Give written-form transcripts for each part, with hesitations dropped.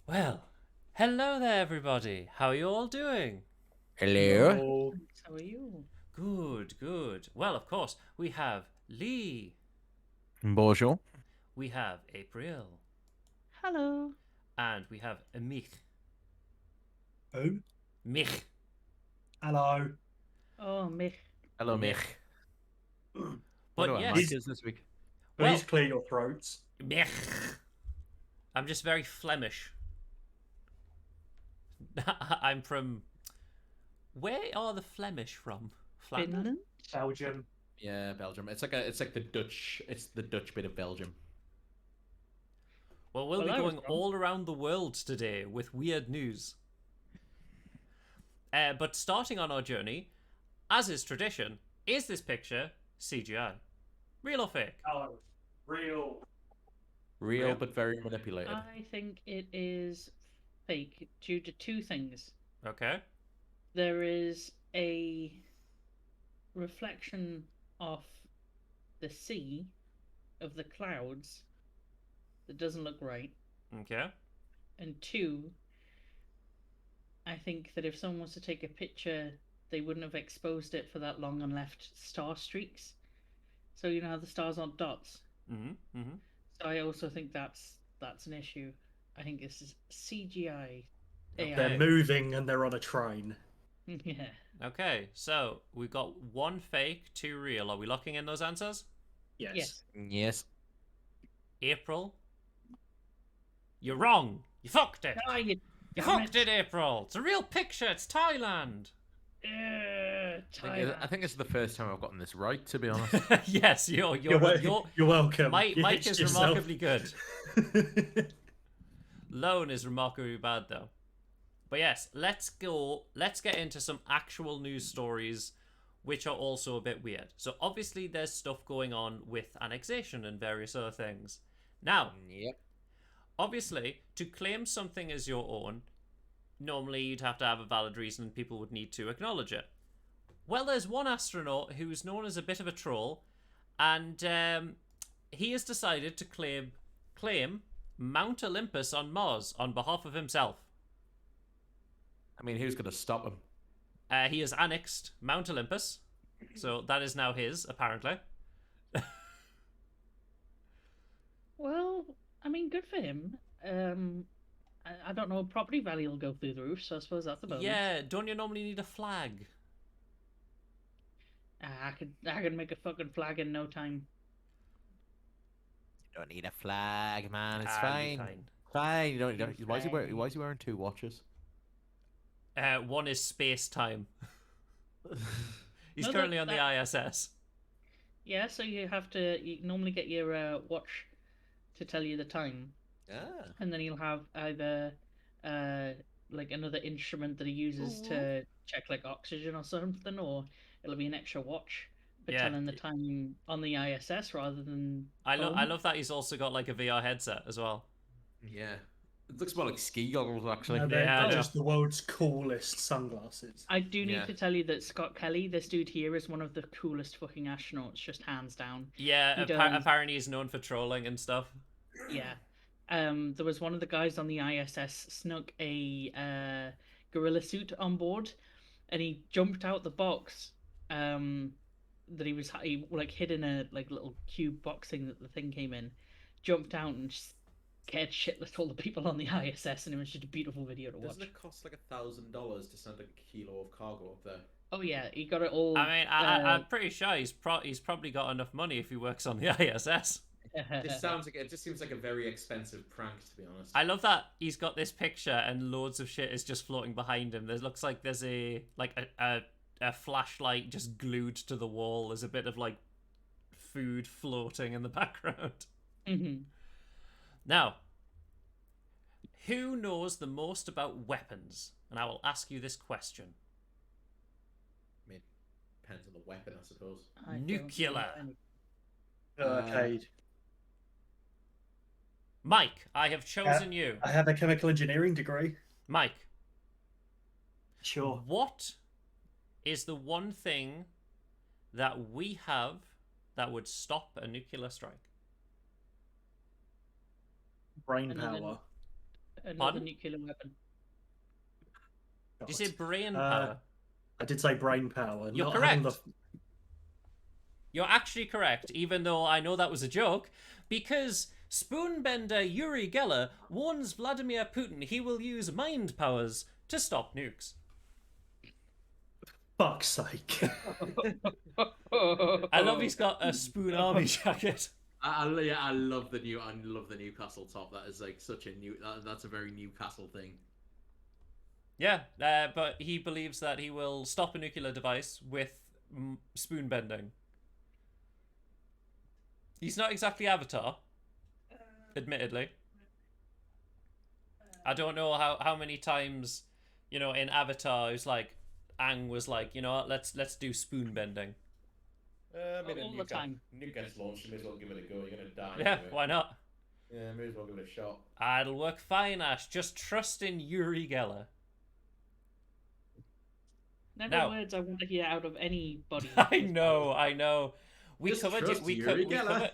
Well, hello there, everybody. How are you all doing? Hello. How are you? Good, good. Well, of course, we have Lee. Bonjour. We have April. Hello. And we have Mich. Who? Mich. Hello. Oh, Mich. Hello, Mich. Mich. But What do yes. Mike is this week? Please clear your throats. Mich. I'm just very Flemish. I'm from... Where are the Flemish from? Flanders? Finland? Belgium. Yeah, Belgium. It's like the Dutch. It's the Dutch bit of Belgium. Well, we'll Well, be I was going wrong. all around the world today with weird news. But starting on our journey, as is tradition, is this picture CGI? Real or fake? Oh, real. Real, Real? but very manipulated. I think it is fake due to two things. Okay. There is a reflection of the sea, of the clouds, that doesn't look right. Okay. And two, I think that if someone was to take a picture, they wouldn't have exposed it for that long and left star streaks. So you know how the stars aren't dots. Mm-hmm. Mm-hmm. So I also think that's an issue. I think this is CGI. AI. They're moving and they're on a train. Yeah. Okay, so we've got one fake, two real. Are we locking in those answers? Yes. Yes. Yes. April? You're wrong. You fucked it. Oh, you You damn fucked it, April. It's a real picture. It's Thailand. I think it's the first time I've gotten this right, to be honest. Yes, you're welcome. Mike You is hitched yourself. remarkably good. Lone is remarkably bad though. But yes, let's get into some actual news stories which are also a bit weird. So obviously there's stuff going on with annexation and various other things. Now, Yep. obviously, to claim something as your own, normally you'd have to have a valid reason and people would need to acknowledge it. Well, there's one astronaut who's known as a bit of a troll, and he has decided to claim Mount Olympus on Mars on behalf of himself. I mean, who's gonna stop him? He has annexed Mount Olympus, so that is now his, apparently. Well, I mean, good for him. I don't know. Property value will go through the roof, so I suppose that's a bonus. Yeah, don't you normally need a flag? I could make a fucking flag in no time. You don't need a flag, man. It's I'll be fine. Fine. You don't. Why is he wearing two watches? One is space time. He's No, currently on the that- ISS. Yeah, so you normally get your watch to tell you the time, Ah. and then you'll have either like another instrument that he uses to check like oxygen or something, or it'll be an extra watch for Yeah. telling the time on the ISS rather than. I home. love that he's also got like a VR headset as well. Yeah. It looks more like ski goggles, actually. No, they're Yeah, I know. just the world's coolest sunglasses. I do need Yeah. to tell you that Scott Kelly, this dude here, is one of the coolest fucking astronauts, just hands down. Yeah, He does. apparently he's known for trolling and stuff. Yeah. There was one of the guys on the ISS snuck a gorilla suit on board, and he jumped out the box. That he like hid in a like little cube box thing that the thing came in, jumped out and just scared shitless all the people on the ISS, and it was just a beautiful video to watch. Doesn't it cost like $1,000 to send a kilo of cargo up there? Oh yeah, he got it all. I mean, I'm pretty sure he's probably got enough money if he works on the ISS. It just seems like a very expensive prank, to be honest. I love that he's got this picture and loads of shit is just floating behind him. There looks like there's a flashlight just glued to the wall. There's a bit of like food floating in the background. Mhm. Now, who knows the most about weapons? And I will ask you this question. I mean, depends on the weapon, I suppose. I don't Nuclear. know any- Arcade. Mike, I have chosen you. I have a chemical engineering degree. Mike, Sure. what is the one thing that we have that would stop a nuclear strike? Brain Another- power. Another Pardon? nuclear weapon. Did you say brain Uh, power? I did say brain power. You're not having correct. You're actually correct, even though I know that was a joke, because spoonbender Yuri Geller warns Vladimir Putin he will use mind powers to stop nukes. Fuck's sake. I love he's got a spoon army jacket. I love the Newcastle top. That is like such a that's a very Newcastle thing. Yeah, but he believes that he will stop a nuclear device with spoon bending. He's not exactly Avatar, admittedly. I don't know how many times, in Avatar, it's like Aang was like, you know what, let's do spoon bending. All the time. Nuke gets launched, you may as well give it a go. You're gonna die. Yeah, anyway. why not? Yeah, may as well give it a shot. It'll work fine, Ash. Just trust in Yuri Geller. Never Now- words I want to hear out of anybody. I know. We Just covered trust Yuri Geller.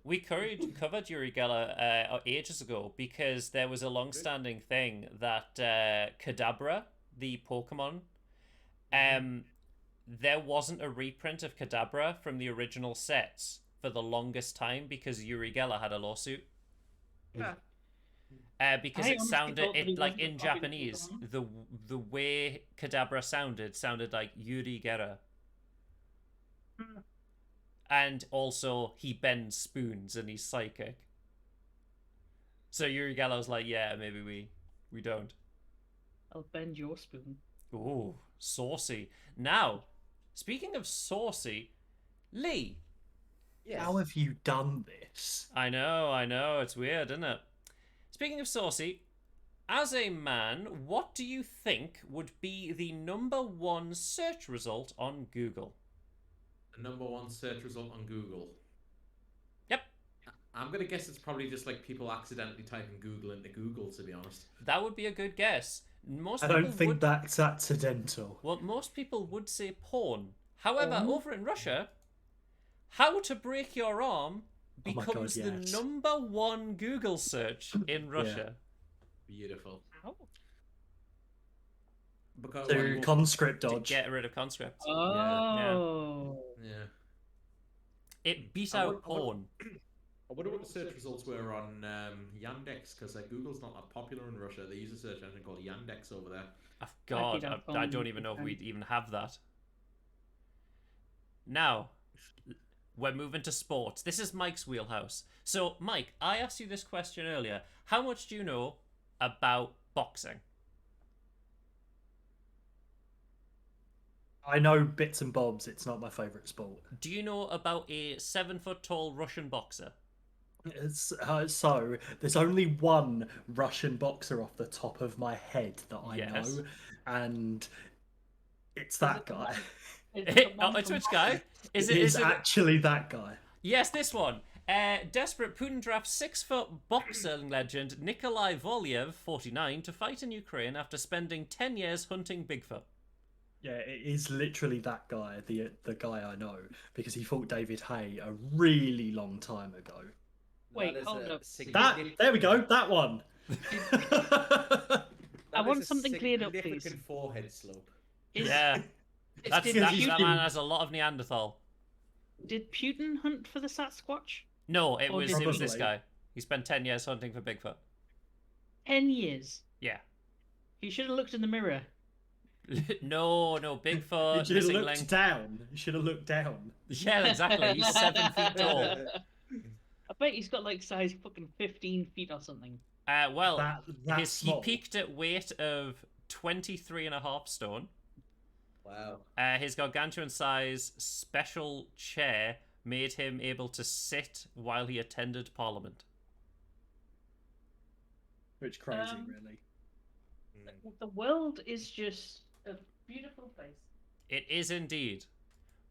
we covered Yuri Geller ages ago because there was a long-standing thing that Kadabra, the Pokemon, there wasn't a reprint of Kadabra from the original sets for the longest time because Yuri Geller had a lawsuit. Yeah. Because I it honestly sounded thought that he like wasn't in a popular Japanese, Pokemon. the way Kadabra sounded like Yuri Geller. And also, he bends spoons and he's psychic. So Yuri Geller was like, yeah, maybe we don't. I'll bend your spoon. Ooh, saucy. Now, speaking of saucy, Lee. Yes. How have you done this? I know, it's weird, isn't it? Speaking of saucy, as a man, what do you think would be the #1 search result on Google? The #1 search result on Google. Yep. I'm gonna guess it's probably just like people accidentally typing Google into Google. To be honest. That would be a good guess. Most I people don't think would... that's accidental. Well, most people would say porn. However, Porn? over in Russia, how to break your arm Oh my God, becomes the yes. #1 Google search in Russia. Beautiful. How? Because So conscript To dodge. get rid of conscripts. Oh. yeah. It beat I out would- I would- porn. I wonder what the search results were on Yandex, because Google's not that popular in Russia. They use a search engine called Yandex over there. Oh, God, beat out I don't porn even know if again. we'd even have that. Now, we're moving to sports. This is Mike's wheelhouse. So, Mike, I asked you this question earlier. How much do you know about boxing? I know bits and bobs. It's not my favourite sport. Do you know about a 7-foot-tall Russian boxer? So there's only one Russian boxer off the top of my head that I Yes. know, and it's that guy. Is it the one It's from which guy? Is It it? is Is it? actually that guy. Yes, this one. Desperate Putin drafts 6-foot boxing legend Nikolai Volyev, 49, to fight in Ukraine after spending 10 years hunting Bigfoot. Yeah, it is literally that guy, the guy I know, because he fought David Hay a really long time ago. Wait, That is hold a up. There we go, that one. I want something cleared up, significant please. forehead slope. Is- Yeah, that's, did, that Putin, man has a lot of Neanderthal. did Putin hunt for the Sasquatch? No, it Or was did- this Probably. guy. He spent 10 years hunting for Bigfoot. 10 years. Yeah. He should have looked in the mirror. No, you Bigfoot, should have missing looked link. down. You should have looked down. Yeah, exactly. He's 7 feet tall. I bet he's got like size fucking 15 feet or something. Well, That's he small. peaked at weight of 23.5 stone. Wow. His gargantuan size special chair made him able to sit while he attended Parliament. Which crazy, Um, really. The world is just a beautiful place. It is indeed.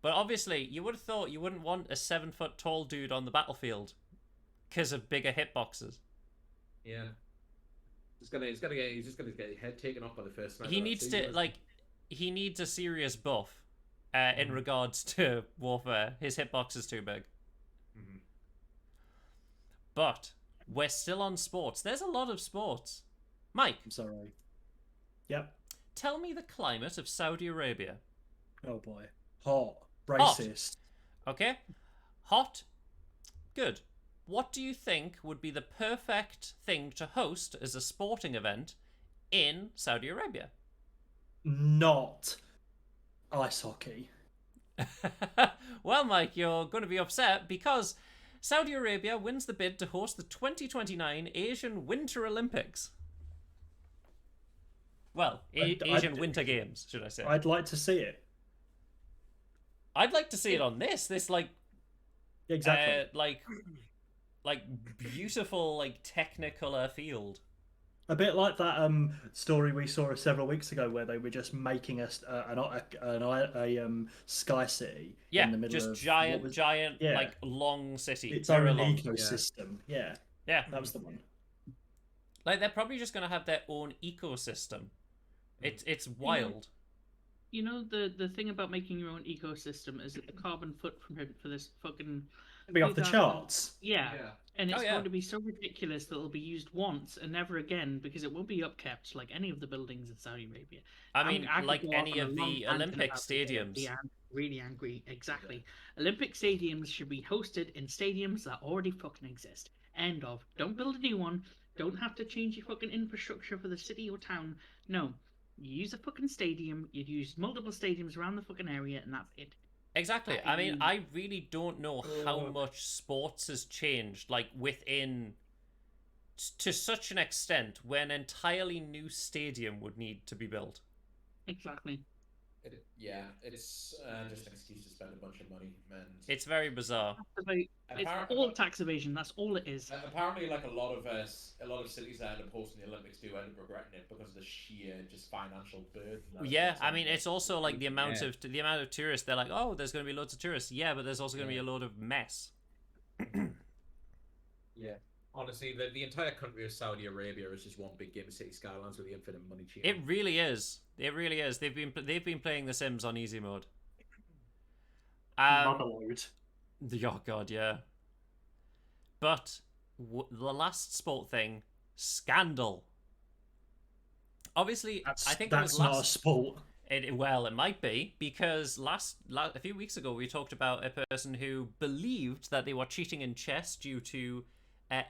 But obviously, you would have thought you wouldn't want a 7-foot tall dude on the battlefield because of bigger hitboxes. Yeah. He's just gonna get his head taken off by the first sniper. He needs to, he needs a serious buff in regards to warfare. His hitbox is too big. Mhm. But we're still on sports. There's a lot of sports. Mike, I'm sorry. Yep. tell me the climate of Saudi Arabia. Oh boy. Hot. Racist. Okay? Hot? Good. What do you think would be the perfect thing to host as a sporting event in Saudi Arabia? Not ice hockey. Well, Mike, you're going to be upset because Saudi Arabia wins the bid to host the 2029 Asian Winter Olympics. Well, Asian Winter Games, should I say. I'd like to see it. I'd like to see it on this Exactly. like beautiful, like Technicolor field. A bit like that story we saw several weeks ago where they were just making a sky city Yeah, in the middle just of giant, yeah. like long city. its very own long. ecosystem. Yeah, Yeah, that was the one. like they're probably just gonna have their own ecosystem. It's wild. You know the thing about making your own ecosystem is that the carbon footprint for this fucking Be off the 2000 charts. yeah, and it's Oh, yeah. going to be so ridiculous that it'll be used once and never again because it won't be upkept like any of the buildings in Saudi Arabia. I mean, could like go any on a of long the tangent Olympic about this, stadiums. yeah, I'm really angry. Exactly. Olympic stadiums should be hosted in stadiums that already fucking exist. End of. Don't build a new one. Don't have to change your fucking infrastructure for the city or town. No. You use a fucking stadium, you'd use multiple stadiums around the fucking area, and that's it. Exactly. I mean, I really don't know how much sports has changed, like within to such an extent where an entirely new stadium would need to be built. Exactly. It's just an excuse to spend a bunch of money, and It's very bizarre. It's all tax evasion. That's all it is. apparently, like a lot of cities that end up hosting the Olympics do end up regretting it because of the sheer just financial burden. Yeah, I mean, it's also like the amount of tourists. They're like, oh, there's going to be loads of tourists. Yeah, but there's also going to be a load of mess. Yeah. Honestly, the entire country of Saudi Arabia is just one big game of city skylines with the infinite money chain. It really is. It really is. They've been playing The Sims on easy mode. Motherload. Oh god, yeah. But the last sport thing, scandal. Obviously, I think that's it was not a last. sport. Well, it might be because a few weeks ago we talked about a person who believed that they were cheating in chess due to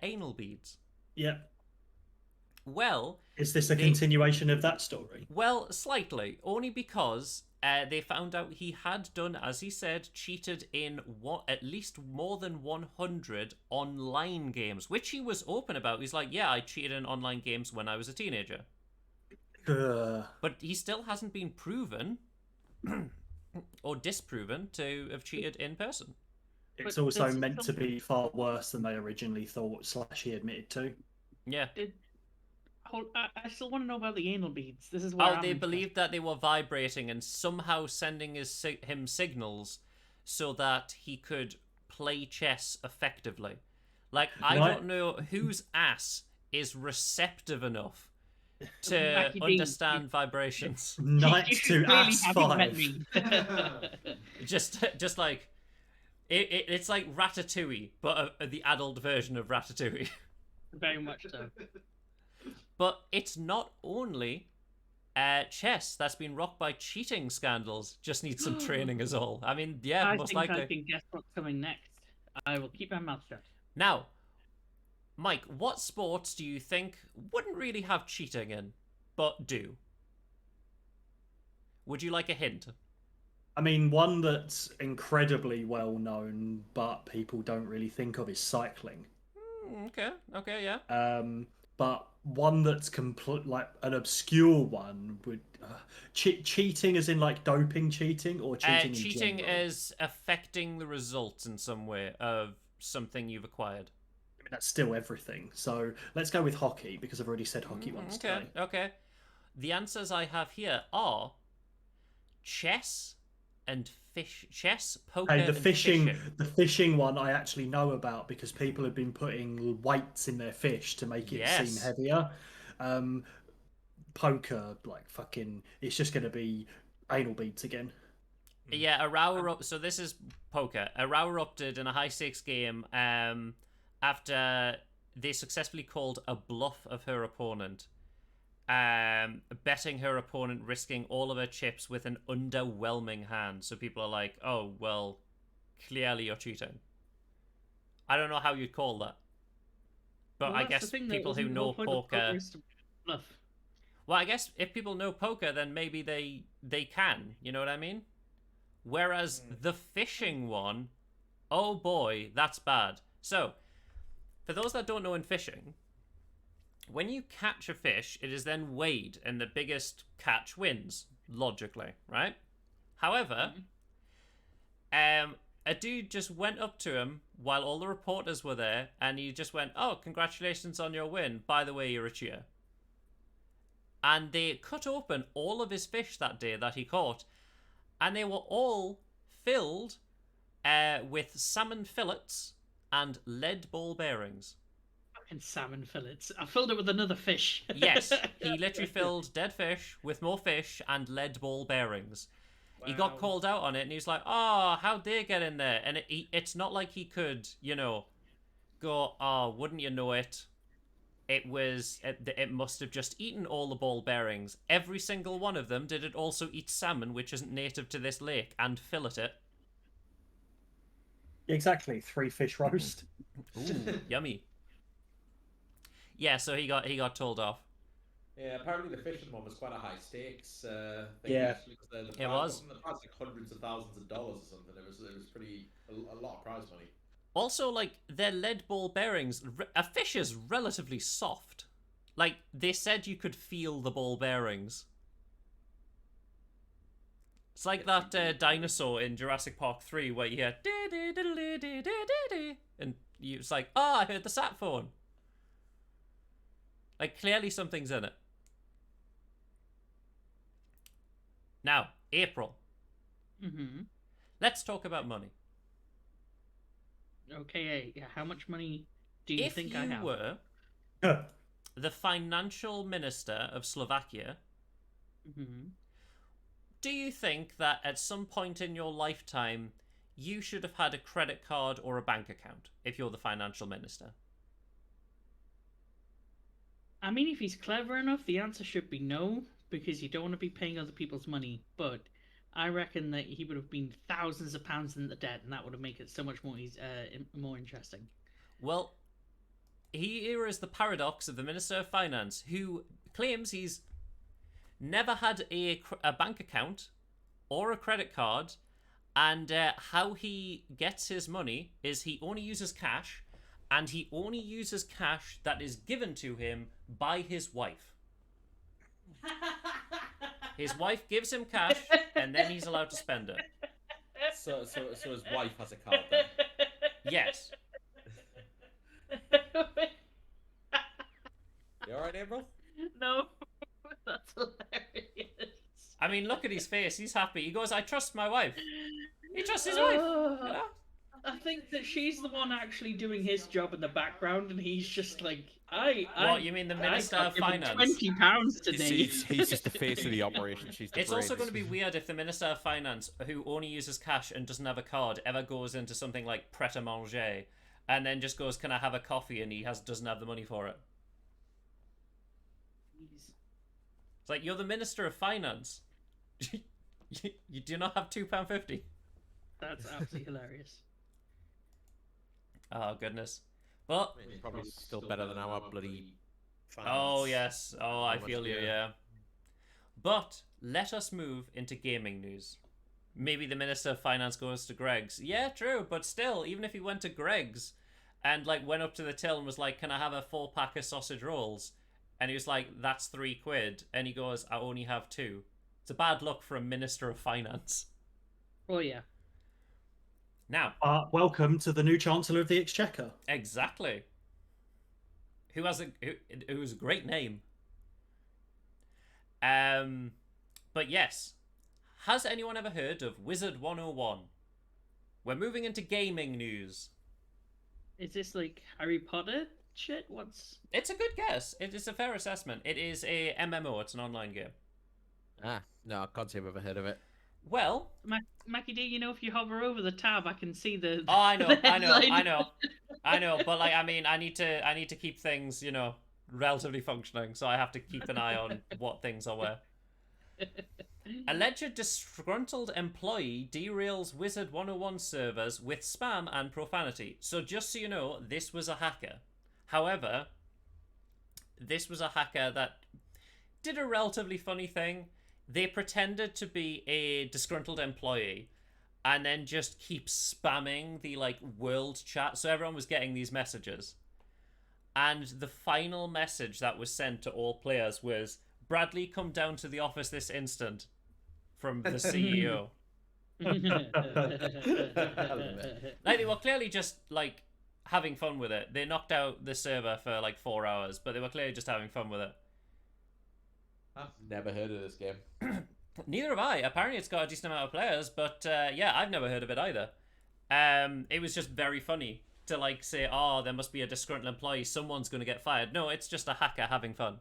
anal beads. Yeah. Well, Is this a continuation of that story? well, slightly, only because they found out he had done, as he said, cheated in at least more than 100 online games, which he was open about. He's like, yeah, I cheated in online games when I was a teenager. But he still hasn't been proven or disproven to have cheated in person. It's But also there's meant to be far worse than they originally thought / he admitted to. Yeah. I still want to know about the anal beads. This is where Oh, I'm they interested. believed that they were vibrating and somehow sending him signals so that he could play chess effectively. Like, I Right. don't know whose ass is receptive enough to Wacky D. understand vibrations. Knight You to really ass haven't met 5. me. just like it's like Ratatouille, but the adult version of Ratatouille. Very much so. But it's not only chess that's been rocked by cheating scandals. Just needs some training, is all. I mean, yeah, I most think likely. I can guess what's coming next. I will keep my mouth shut. Now, Mike, what sports do you think wouldn't really have cheating in, but do? Would you like a hint? I mean, one that's incredibly well known, but people don't really think of is cycling. Okay, yeah. but one that's complete like an obscure one would cheating, as in like doping cheating, or cheating in Cheating general? is affecting the results in some way of something you've acquired. I mean, that's still everything. So let's go with hockey because I've already said hockey once Okay, today. okay. The answers I have here are chess and chess, poker, Hey, and fishing. the fishing one I actually know about because people have been putting weights in their fish to make it seem Yes. heavier. Um, Poker, like fucking, it's just gonna be anal beads again. Yeah, a row up. So this is poker. A row erupted in a high stakes game after they successfully called a bluff of her opponent, betting her opponent risking all of her chips with an underwhelming hand. So people are like, "Oh well, clearly you're cheating." I don't know how you'd call that, but Well, I that's the guess thing, though, people who isn't the know whole point of poker. is to bluff. Well, I guess if people know poker, then maybe they can. You know what I mean? Whereas the fishing one, oh boy, that's bad. So, for those that don't know in fishing, when you catch a fish, it is then weighed, and the biggest catch wins, logically, right? However, a dude just went up to him while all the reporters were there, and he just went, "Oh, congratulations on your win. By the way, you're a cheer." And they cut open all of his fish that day that he caught, and they were all filled with salmon fillets and lead ball bearings. Fucking salmon fillets. I filled it with another fish. Yes, he literally filled dead fish with more fish and lead ball bearings. He got Wow. called out on it, and he was like, "Oh, how'd they get in there?" And it's not like he could, go, "Oh, wouldn't you know it? It must have just eaten all the ball bearings. Every single one of them. Did it also eat salmon, which isn't native to this lake, and fillet it?" Exactly, 3 fish roast. Ooh, yummy. Yeah, so he got told off. Yeah, apparently the fishing one was quite a high stakes thing. Yeah. Actually, 'cause the It prize, was. wasn't the prize like hundreds of thousands of dollars or something. It was pretty a lot of prize money. Also, like, their lead ball bearings, a fish is relatively soft. Like, they said you could feel the ball bearings. It's like that dinosaur in Jurassic Park 3 where you hear and it's like, "Oh, I heard the sat phone." Like, clearly something's in it. Now, April. Mm-hmm. Let's talk about money. Okay, how much money do you If think you I have? were the financial minister of Slovakia, Mm-hmm. do you think that at some point in your lifetime you should have had a credit card or a bank account if you're the financial minister? I mean, if he's clever enough, the answer should be no, because you don't want to be paying other people's money. But I reckon that he would have been thousands of pounds in the debt, and that would have made it so much more interesting. Well, here is the paradox of the Minister of Finance, who claims he's never had a bank account or a credit card, and how he gets his money is he only uses cash, and he only uses cash that is given to him by his wife. His wife gives him cash, and then he's allowed to spend it. So his wife has a card then. Yes. You alright, April? No, that's hilarious. I mean, look at his face. He's happy. He goes, "I trust my wife." He trusts his wife. You know? I think that she's the one actually doing his job in the background, and he's just like, What, you mean the Minister of Finance? £20 today. He's just the face of the operation. She's the It's also brains. going to be weird if the Minister of Finance, who only uses cash and doesn't have a card, ever goes into something like Pret a Manger and then just goes, "Can I have a coffee?" and he doesn't have the money for it. It's like, you're the Minister of Finance. You do not have £2.50. That's absolutely hilarious. Oh, goodness. But, I mean, Probably still better than our bloody. oh, yes. Oh, I How feel much, you, yeah. yeah. But, let us move into gaming news. Maybe the Minister of Finance goes to Greg's. Yeah, true, but still, even if he went to Greg's, and like went up to the till and was like, "Can I have a 4-pack of sausage rolls?" And he was like, "That's £3." And he goes, "I only have 2." It's a bad look for a minister of finance. Oh yeah. Now, Welcome to the new Chancellor of the Exchequer. exactly. Who's a great name. But yes, has anyone ever heard of Wizard 101? We're moving into gaming news. Is this like Harry Potter shit? What's It's a good guess. It is a fair assessment. It is a MMO. It's an online game. Ah, no, I can't say I've ever heard of it. Well, Mackie D? You know, if you hover over the tab, I can see the. oh, I know, the I know, I headline. know, I know. But like, I mean, I need to keep things, relatively functioning. So I have to keep an eye on what things are where. Alleged disgruntled employee derails Wizard 101 servers with spam and profanity. So just so you know, this was a hacker. However, this was a hacker that did a relatively funny thing. They pretended to be a disgruntled employee and then just keep spamming the world chat. So everyone was getting these messages. And the final message that was sent to all players was, "Bradley, come down to the office this instant," from the CEO. Like, they were clearly just having fun with it. They knocked out the server for 4 hours, but they were clearly just having fun with it. I've never heard of this game. Neither have I. Apparently it's got a decent amount of players, but yeah, I've never heard of it either. It was just very funny to say, "Oh, there must be a disgruntled employee, someone's going to get fired." No, it's just a hacker having fun.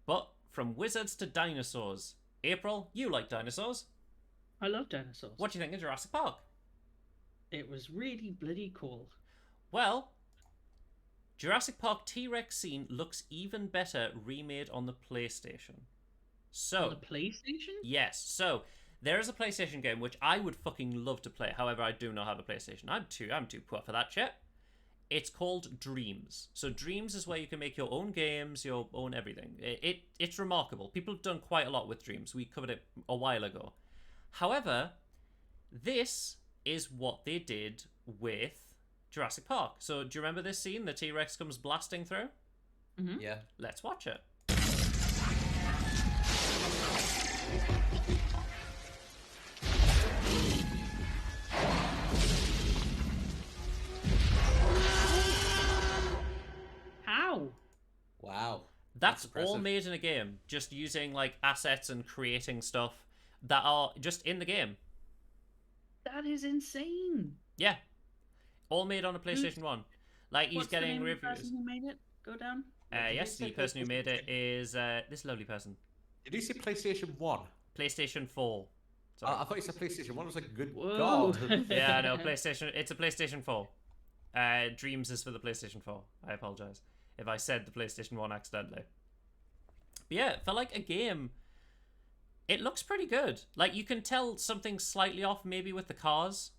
But from wizards to dinosaurs. April, you like dinosaurs. I love dinosaurs. What do you think of Jurassic Park? It was really bloody cool. Well, Jurassic Park T-Rex scene looks even better remade on the PlayStation. So, On the PlayStation? yes, so there is a PlayStation game which I would fucking love to play. However, I do not have a PlayStation. I'm too poor for that shit. It's called Dreams. So Dreams is where you can make your own games, your own everything. It's remarkable. People have done quite a lot with Dreams. We covered it a while ago. However, this is what they did with Jurassic Park. So do you remember this scene? The T-Rex comes blasting through? Mm-hmm. Yeah. Let's watch it. How? Wow. That's all impressive. made in a game, just using assets and creating stuff that are just in the game. That is insane. Yeah. All made on a PlayStation 1. He's What's the getting name of the reviews. person who made it? Go down. Yes, the person who made it is this lovely person. Did you say PlayStation 1? PlayStation 4. Sorry. I thought you said PlayStation 1. I was like, good Whoa. God. Yeah, no, PlayStation. It's a PlayStation 4. Dreams is for the PlayStation 4. I apologize if I said the PlayStation 1 accidentally. But yeah, for a game, it looks pretty good. You can tell something slightly off maybe with the cars.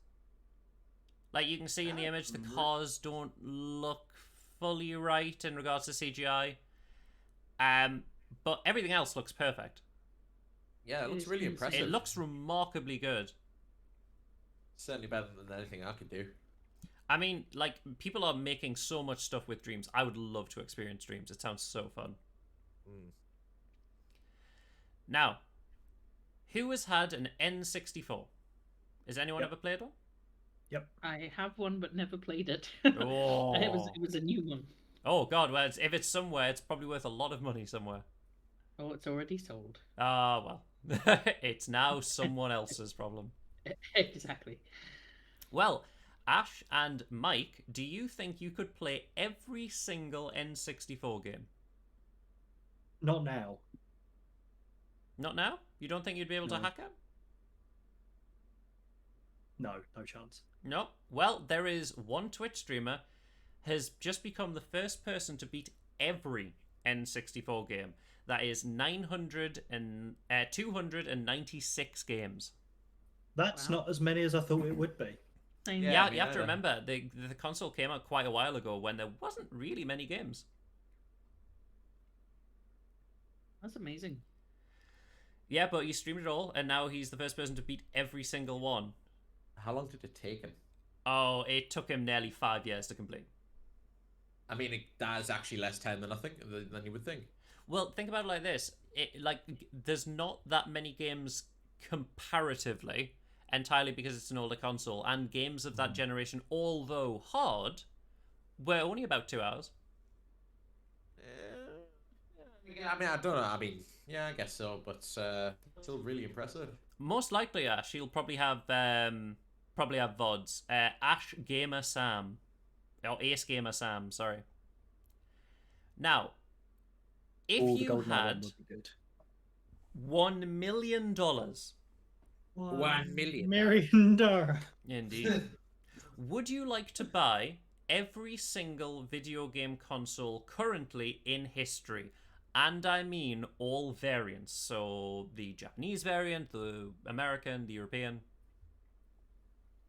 You can see in the image the cars don't look fully right in regards to CGI. But everything else looks perfect. Yeah, it looks really It impressive. It looks remarkably good. Certainly better than anything I could do. I mean, people are making so much stuff with Dreams. I would love to experience Dreams. It sounds so fun. Mm. Now, who has had an N64? Has anyone Yep. ever played one? I have one, but never played it. Oh. It was a new one. Oh, God. Well, if it's somewhere, it's probably worth a lot of money somewhere. Oh, it's already sold. Ah, well. It's now someone else's problem. Exactly. Well, Ash and Mike, do you think you could play every single N64 game? Not now. Not now? You don't think you'd be able to No. hack it? No chance. No. Well, there is one Twitch streamer has just become the first person to beat every N64 game. That is 296 games. That's Wow. not as many as I thought it would be. Yeah, Yeah, me you have to neither. remember, the console came out quite a while ago when there wasn't really many games. That's amazing. Yeah, but he streamed it all, and now he's the first person to beat every single one. How long did it take him? Oh, it took him nearly 5 years to complete. I mean, that is actually less time than than you would think. Well, think about it like this: there's not that many games comparatively, entirely because it's an older console, and games of that generation, although hard, were only about 2 hours. Yeah, I mean, I don't know. I mean, yeah, I guess so, but still really impressive. Most likely, Ash, he'll probably have VODs. Ash Gamer Sam, or Ace Gamer Sam. Sorry. Now, if All the you GoldenEye one had would be good. $1 million, $1 million. $1 million. indeed, would you like to buy every single video game console currently in history? And I mean all variants. So the Japanese variant, the American, the European.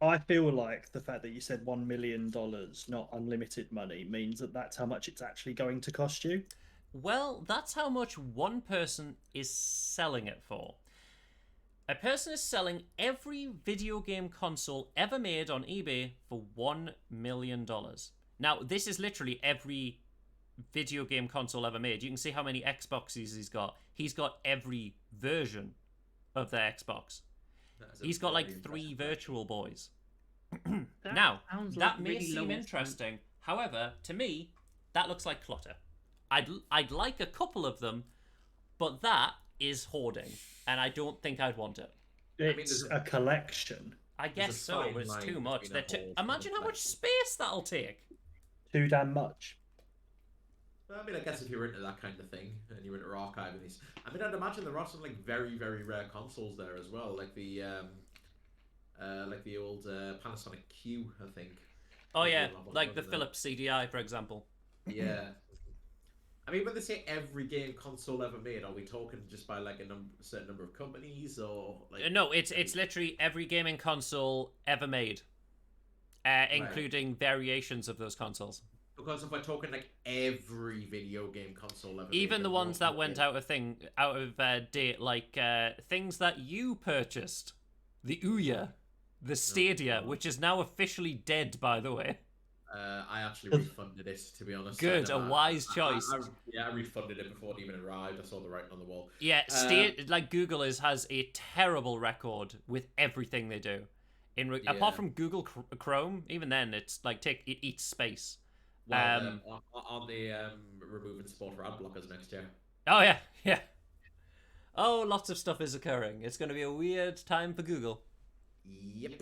I feel like the fact that you said $1 million, not unlimited money, means that that's how much it's actually going to cost you. Well, that's how much one person is selling it for. A person is selling every video game console ever made on eBay for $1 million. Now, this is literally every video game console ever made. You can see how many Xboxes he's got. He's got every version of the Xbox. He's got like 3 Virtual Boys. That Now, sounds that like may really low seem interesting. However, to me, that looks like clutter. I'd like a couple of them, but that is hoarding, and I don't think I'd want it. It's a collection. I guess a so, fine but it's line too much. between a hoard and a Imagine how much collection. space that'll take. Too damn much. I mean, I guess if you're into that kind of thing and you're into archiving these, I mean, I'd imagine there are some like very, very rare consoles there as well, like the old Panasonic Q, I think. Oh Like, yeah, the level like the of Philips CDI, for example. Yeah. I mean, when they say every game console ever made, are we talking just by like a certain number of companies, or like? No, it's literally every gaming console ever made, including variations of those consoles. Because if we're talking like every video game console ever, Even made, the then ones we're that went talking- out of date, like things that you purchased, the Ouya, the Stadia, God. which is now officially dead, by the way. I actually refunded it, to be honest. Good, I a wise choice. I refunded it before it even arrived. I saw the writing on the wall. Yeah, like Google has a terrible record with everything they do. Yeah. Apart from Google Chrome, even then it's like it eats space. Well, aren't they removing support for ad blockers next year? Oh yeah, yeah. Oh, lots of stuff is occurring. It's going to be a weird time for Google. Yep.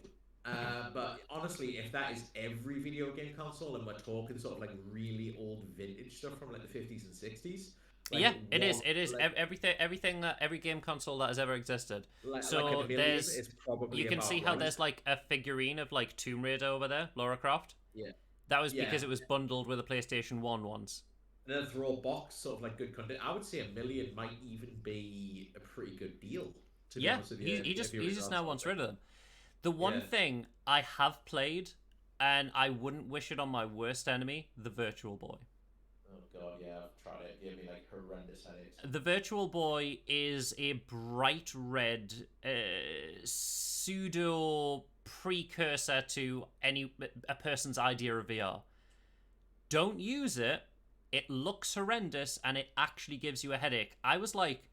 But honestly, if that is every video game console, and we're talking sort of like really old vintage stuff from like the 50s and 60s. Like, Yeah, it is. what- It is like- everything that every game console that has ever existed. like So a million there's is probably you can about see how right. there's like a figurine of like Tomb Raider over there, Lara Croft. Yeah. That was Yeah. because it was bundled with a PlayStation 1 once. And then throw a box, sort of like good content. I would say $1 million might even be a pretty good deal. To be Yeah, honest with you, he if just you he just now regards wants to it. rid of them. The one Yeah. thing I have played, and I wouldn't wish it on my worst enemy, the Virtual Boy. Oh god, yeah, I've tried it. It gave me like horrendous headaches. The Virtual Boy is a bright red pseudo precursor to a person's idea of VR. Don't use it. It looks horrendous and it actually gives you a headache. I was like,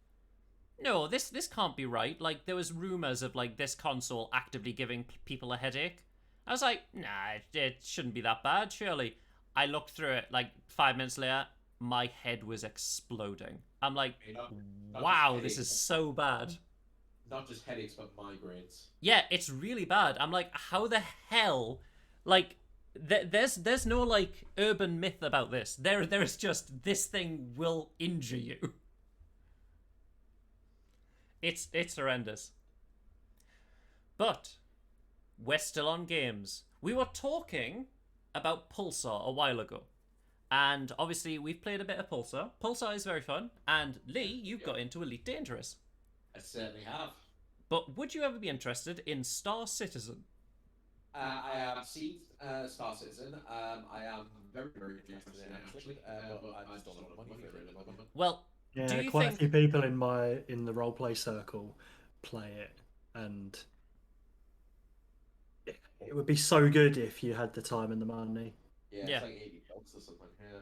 no, this can't be right. Like there was rumors of like this console actively giving people a headache. I was like, nah, it shouldn't be that bad, surely. I looked through it like 5 minutes later, my head was exploding. I'm like, Not wow, just this headaches, is so bad. Not just headaches, but migraines. Yeah, it's really bad. I'm like, how the hell? Like, there's no like urban myth about this. There is just this thing will injure you. It's horrendous. But we're still on games. We were talking about Pulsar a while ago. And obviously we've played a bit of Pulsar. Pulsar is very fun. And Lee, you've got into Elite Dangerous. I certainly have. But would you ever be interested in Star Citizen? I have seen Star Citizen. I am very, very interested in it, actually. But I just don't have the money for it at the moment. Well, Yeah, do you quite think... a few people in the roleplay circle play it, and It would be so good if you had the time and the money. Yeah, Yeah. it's like $80 or something. Yeah.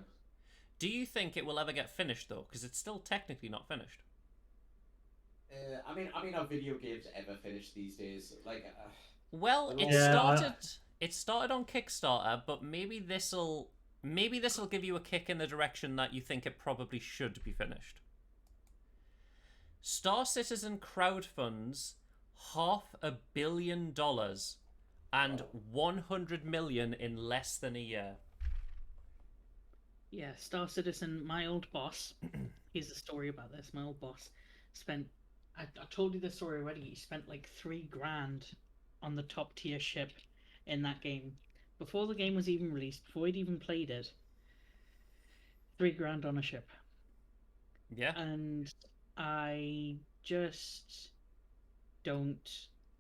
Do you think it will ever get finished though? Because it's still technically not finished. I mean, are video games ever finished these days? Like, Well, it Yeah, started. It started on Kickstarter, but maybe this'll give you a kick in the direction that you think it probably should be finished. Star Citizen crowdfunds $500 million and 100 million in less than a year. Yeah, Star Citizen, my old boss, here's a story about this. My old boss spent, I told you this story already, he spent like $3,000 on the top tier ship in that game. Before the game was even released, before he'd even played it, $3,000 on a ship. Yeah. And I just don't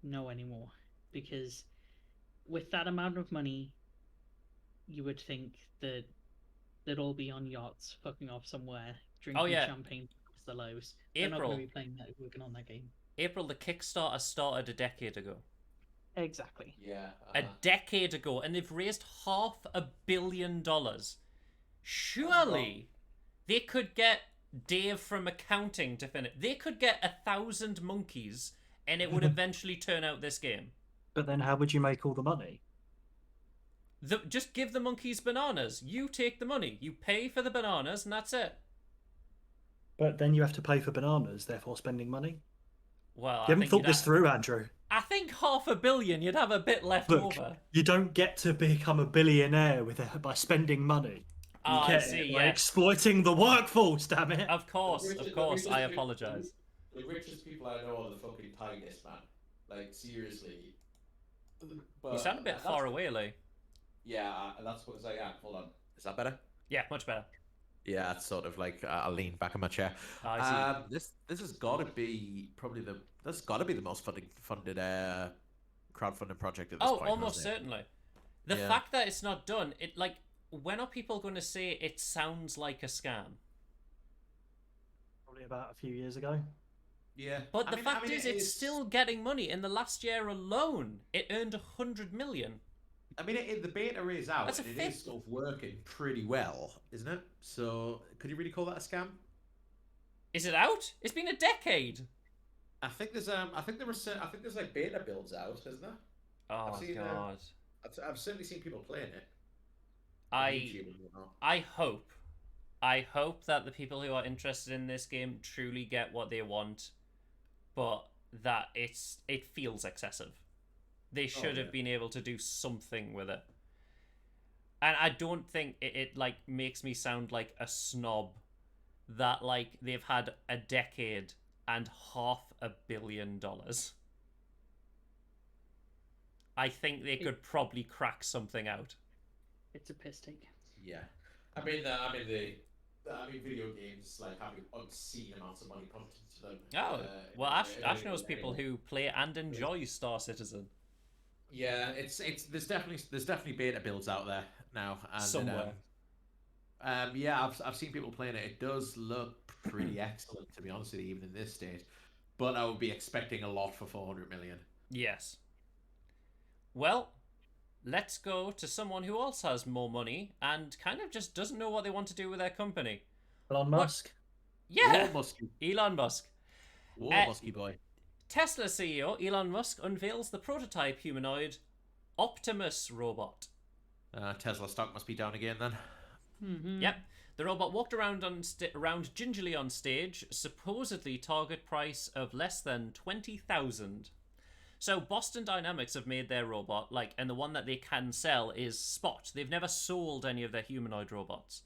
know anymore. Because with that amount of money, you would think that they'd all be on yachts, fucking off somewhere, drinking yeah. champagne across the lows. They're not going April. to be playing that, working on that game. April, the Kickstarter started a decade ago. Exactly. yeah. A decade ago, and they've raised $500 million. Surely they could get Dave from accounting to finish. They could get 1,000 monkeys, and it would eventually turn out this game. But then how would you make all the money? Just give the monkeys bananas. You take the money. You pay for the bananas, and that's it. But then you have to pay for bananas, therefore spending money. Well, You haven't thought this through, Andrew. I think $500 million, you'd have a bit left Look, over. you don't get to become a billionaire by spending money. You Oh, I get see, it yeah. by exploiting the workforce, damn it. Of course, I apologise. The richest people I know are the fucking tiniest, man. Like, seriously. But You sound a bit far away, Lee. Yeah, that's what it's like. Yeah, hold on. Is that better? Yeah, much better. Yeah, it's sort of like I'll lean back in my chair. I see. This has got to be the most funded crowdfunding project at this point. Almost hasn't it? certainly. The Yeah. fact that it's not done, it like, when are people going to say it sounds like a scam? Probably about a few years ago. Yeah, But the fact is, it's still getting money. In the last year alone, it earned 100 million. I mean, the beta is out. That's a and it fifth. is sort of working pretty well, isn't it? So, could you really call that a scam? Is it out? It's been a decade. I think there's like beta builds out, isn't there? Oh I've seen, god. I've certainly seen people playing it. on I YouTube and whatnot. I hope that the people who are interested in this game truly get what they want, but that it feels excessive. They should have been able to do something with it. And I don't think it like makes me sound like a snob that like they've had a decade and $500 million. I think they could probably crack something out. It's a piss take. Yeah, I mean, video games like having obscene amounts of money pumped into them. Oh, well, Ash knows anyway. people who play and enjoy Star Citizen. Yeah, it's there's definitely beta builds out there now. And Somewhere. Yeah, I've seen people playing it. It does look pretty excellent, to be honest with you, even in this state. But I would be expecting a lot for 400 million. Yes. Well, let's go to someone who also has more money and kind of just doesn't know what they want to do with their company. Elon Musk. Yeah, War Muskie, Elon Musk. Muskie boy. Tesla CEO Elon Musk unveils the prototype humanoid Optimus robot. Tesla stock must be down again then. Mm-hmm. Yep. The robot walked around around gingerly on stage, supposedly target price of less than 20,000. So Boston Dynamics have made their robot, and the one that they can sell is Spot. They've never sold any of their humanoid robots.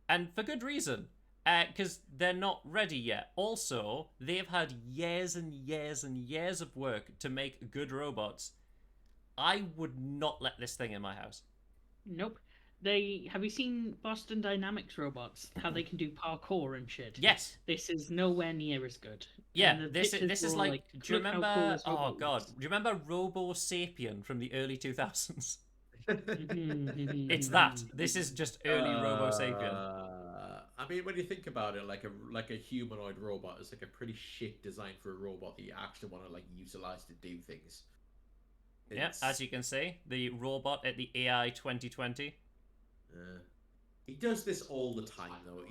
And for good reason, because they're not ready yet. Also, they've had years and years and years of work to make good robots. I would not let this thing in my house. Nope. Have you seen Boston Dynamics robots? How they can do parkour and shit. Yes. This is nowhere near as good. Yeah, And the this pictures is were like, do you look how remember, cool this oh robot god, looks. do you remember Robo Sapien from the early 2000s? Mhm, It's mhm, that. mhm. This is just early Robo Sapien. I mean, when you think about it, like a humanoid robot is like a pretty shit design for a robot that you actually want to utilize to do things. Yeah, as you can see, the robot at the AI 2020. He does this all the time, though.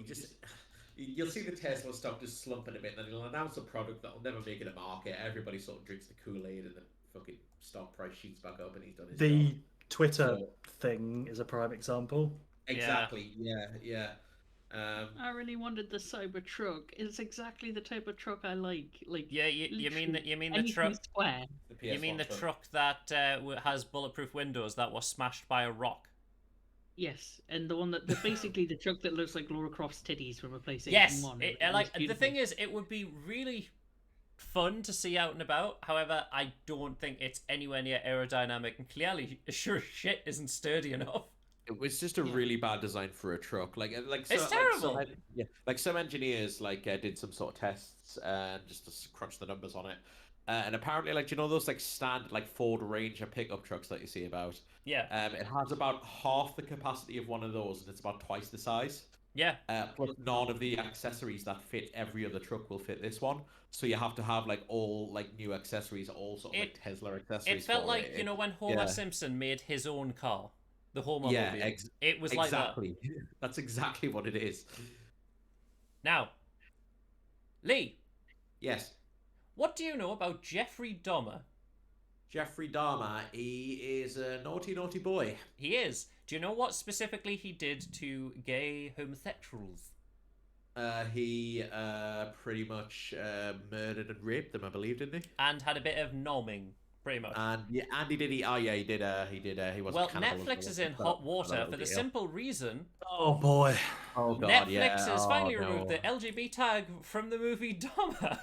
You'll see the Tesla stock just slumping a bit, and then he'll announce a product that'll never make it a market. Everybody sort of drinks the Kool-Aid, and the fucking stock price shoots back up, and he's done his The job. Twitter thing is a prime example. Exactly. Yeah. I really wanted the Cybertruck. It's exactly the type of truck I like. Like, Yeah, you mean the anything truck? square. The You mean the PS1 truck that has bulletproof windows that was smashed by a rock? Yes, and the one basically the truck that looks like Laura Croft's titties from a PlayStation Yes, 1. like the thing is, it would be really fun to see out and about. However, I don't think it's anywhere near aerodynamic, and clearly, sure as shit isn't sturdy enough. It was just a really bad design for a truck. It's terrible. Like some engineers did some sort of tests and just to crunch the numbers on it. And apparently, like, you know those like standard like Ford Ranger pickup trucks that you see about. Yeah. It has about half the capacity of one of those, and it's about twice the size. Yeah. Plus, none of the accessories that fit every other truck will fit this one. So you have to have like all like new accessories, all sort of like Tesla accessories. It felt for like it. you know when Homer Simpson made his own car, the Homer Yeah, mobile. It was like that. exactly. That's exactly what it is. Now, Lee, Yes. what do you know about Jeffrey Dahmer? Jeffrey Dahmer, he is a naughty, naughty boy. He is. Do you know what specifically he did to gay homosexuals? He pretty much murdered and raped them, I believe, didn't he? And had a bit of nomming, pretty much. And he did. He did. He was. Well, Netflix is in hot water for the simple reason Oh boy. Oh god, Netflix yeah. has finally no. removed the LGBT tag from the movie Dahmer.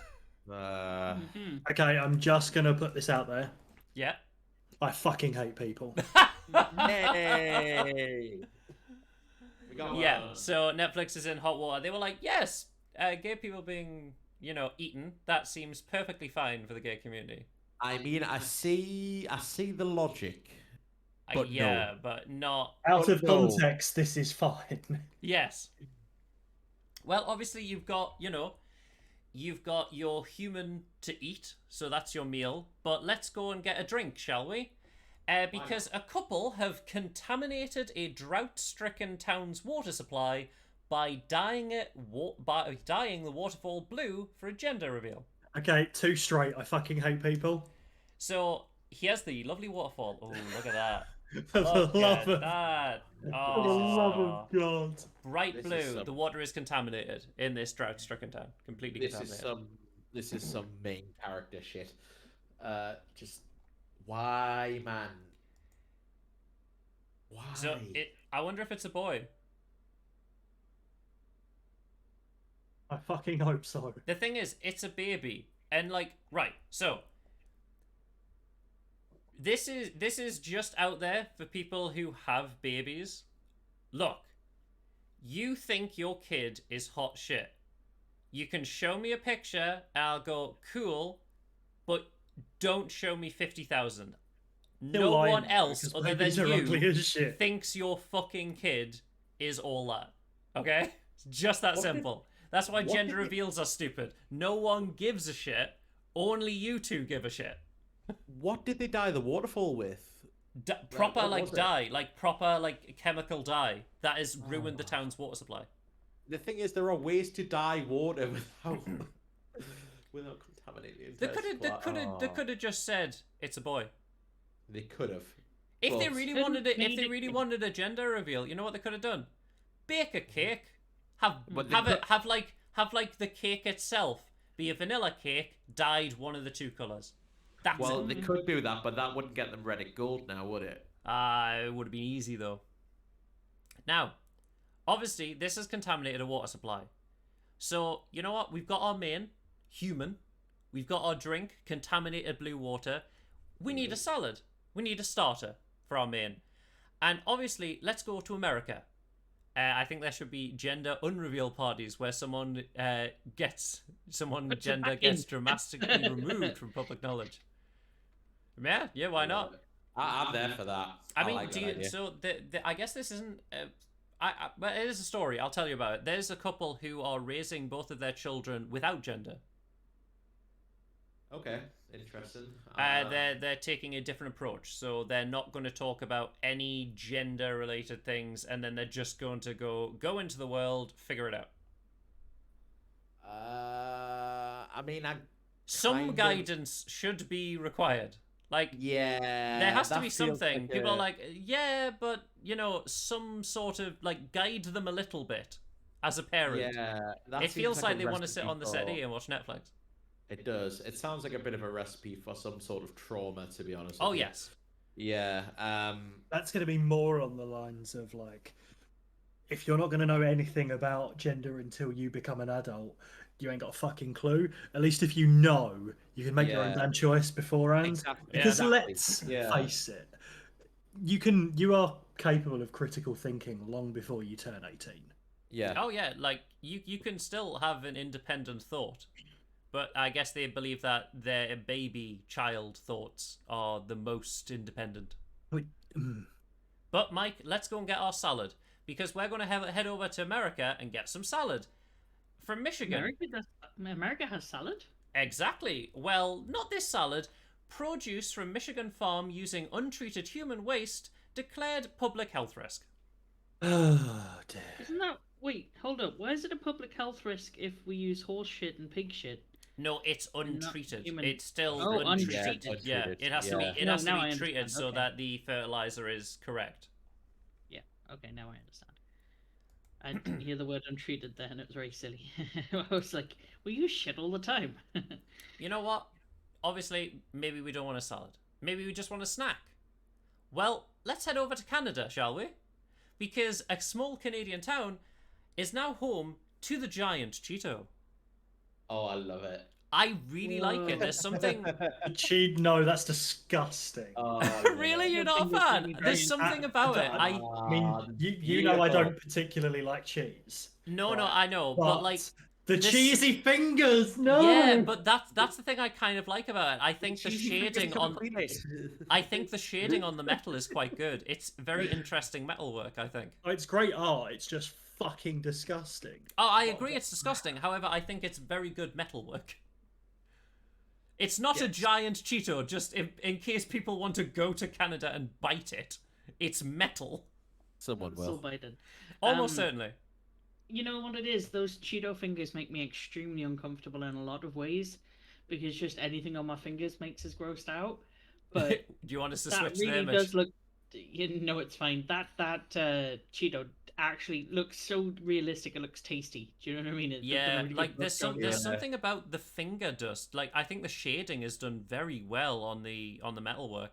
Okay, I'm just gonna put this out there. Yeah. I fucking hate people. Hey. We got Yeah, so Netflix is in hot water. They were like, yes, gay people being, eaten, that seems perfectly fine for the gay community. I mean, I see the logic. But yeah, but not... Out of no. context, this is fine. Yes. Well, obviously you've got your human to eat, so that's your meal. But let's go and get a drink, shall we? Because a couple have contaminated a drought-stricken town's water supply by dyeing the waterfall blue for a gender reveal. Okay, too straight. I fucking hate people. So here's the lovely waterfall. Oh, look at that! For Look the love at of, that! for the love Oh, of God. bright This is blue. some- The water is contaminated in this drought-stricken town. Completely contaminated. This is some main character shit. Just why, man? Why? So I wonder if it's a boy. I fucking hope so. The thing is, it's a baby, and right. So this is just out there for people who have babies. Look, you think your kid is hot shit. You can show me a picture, and I'll go cool, but don't show me 50,000. No lying one though, else because other than babies are ugly you as shit. thinks your fucking kid is all that. Okay? It's just that What did- simple. That's why what gender did- reveals are stupid. No one gives a shit. Only you two give a shit. What did they dye the waterfall with? Proper what was it? dye, proper chemical dye that has ruined the town's water supply. The thing is, there are ways to dye water without contaminating. They could have just said it's a boy. They could have. If they Close. really Couldn't wanted it, if made they it- really wanted a gender reveal, you know what they could have done? Bake a cake. But they Have the cake itself be a vanilla cake dyed one of the two colors. That's Well, it. they could do that, but that wouldn't get them Reddit gold now, would it? It would have been easy though. Now, obviously, this has contaminated a water supply. So, you know what? We've got our main, human. We've got our drink, contaminated blue water. We need a salad. We need a starter for our main. And obviously, let's go to America. I think there should be gender unreveal parties where someone gets dramatically removed from public knowledge. Yeah, why not? I'm there for that. I mean, like that idea. so I guess this isn't. But it is a story. I'll tell you about it. There's a couple who are raising both of their children without gender. Okay. Interesting. They're taking a different approach, so they're not going to talk about any gender-related things, and then they're just going to go into the world, figure it out. I mean, Some kind of- guidance should be required. Like, yeah, there has to that be feels something. like People a- are like, yeah, but, you know, some sort of, like, guide them a little bit as a parent. Yeah, that It seems feels like a they want to sit recipe on the settee for- and watch Netflix. It does. It sounds like a bit of a recipe for some sort of trauma, to be honest. Oh, with you. yes. Yeah. That's going to be more on the lines of like, if you're not going to know anything about gender until you become an adult, you ain't got a fucking clue. At least if you know, you can make your own Yeah. damn choice beforehand. Exactly. Because exactly. let's Yeah. face it, you are capable of critical thinking long before you turn 18. Yeah. Oh, yeah, like, you can still have an independent thought. But I guess they believe that their baby child thoughts are the most independent. Mm. But, Mike, let's go and get our salad. Because we're going to head over to America and get some salad. From Michigan. America has salad? Exactly. Well, not this salad. Produce from Michigan farm using untreated human waste declared public health risk. Oh, dear. Isn't that... Wait, hold up. Why is it a public health risk if we use horse shit and pig shit? No, it's Not untreated. human. It's still Oh, untreated. untreated. Yeah, Untreated, it has to yeah. be. It No, has to now I be treated understand, so okay. that the fertilizer is correct. Yeah, okay, now I understand. I didn't hear the word untreated there, and it was very silly. I was like, we use shit all the time. You know what? Obviously, maybe we don't want a salad. Maybe we just want a snack. Well, let's head over to Canada, shall we? Because a small Canadian town is now home to the giant Cheeto. Oh, I love it. I really like it. There's something. No, that's disgusting. Oh, Really, you're Your not a fingers fan? really There's giant. something about it. I mean, you know I don't particularly like cheese. No, Right. I know, but like, the this- cheesy fingers, no. yeah, but that's the thing I kind of like about it. I think the Cheesy fingers shading come on. between it. I think the shading on the metal is quite good. It's very interesting metalwork, I think. Oh, it's great art. It's just fucking disgusting. Oh, I agree it's disgusting. However, I think it's very good metalwork. It's not a Yes. giant Cheeto, just in case people want to go to Canada and bite it. It's metal. Someone So will. Biden. Almost Um, certainly. You know what it is? Those Cheeto fingers make me extremely uncomfortable in a lot of ways, because just anything on my fingers makes us grossed out. But Do you want us to that switch the really image? does look. You know, it's fine. That Cheeto actually looks so realistic. It looks tasty. Do you know what I mean? It's done a Yeah, really like good job. there's Yeah. something about the finger dust. Like I think the shading is done very well on the metalwork.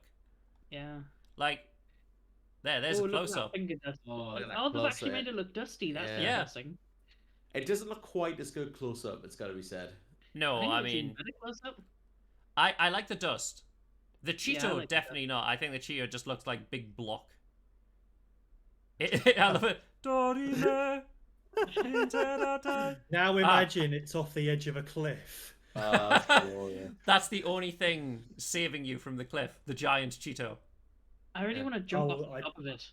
Yeah. Like there's Oh, a look at close that up. finger dust. Oh, look at that Oh, they've close actually up. made it look dusty. That's Yeah. Yeah. interesting. It doesn't look quite as good close up. It's got to be said. No, think I it's even mean better close up. I like the dust. The Yeah, I Cheeto like the definitely not. I think the Cheeto just looks like big block. I love it. Dorime, Now imagine it's off the edge of a cliff. Cool, yeah. That's the only thing saving you from the cliff. The giant Cheeto. I really Yeah. want to jump Oh, off the top of it.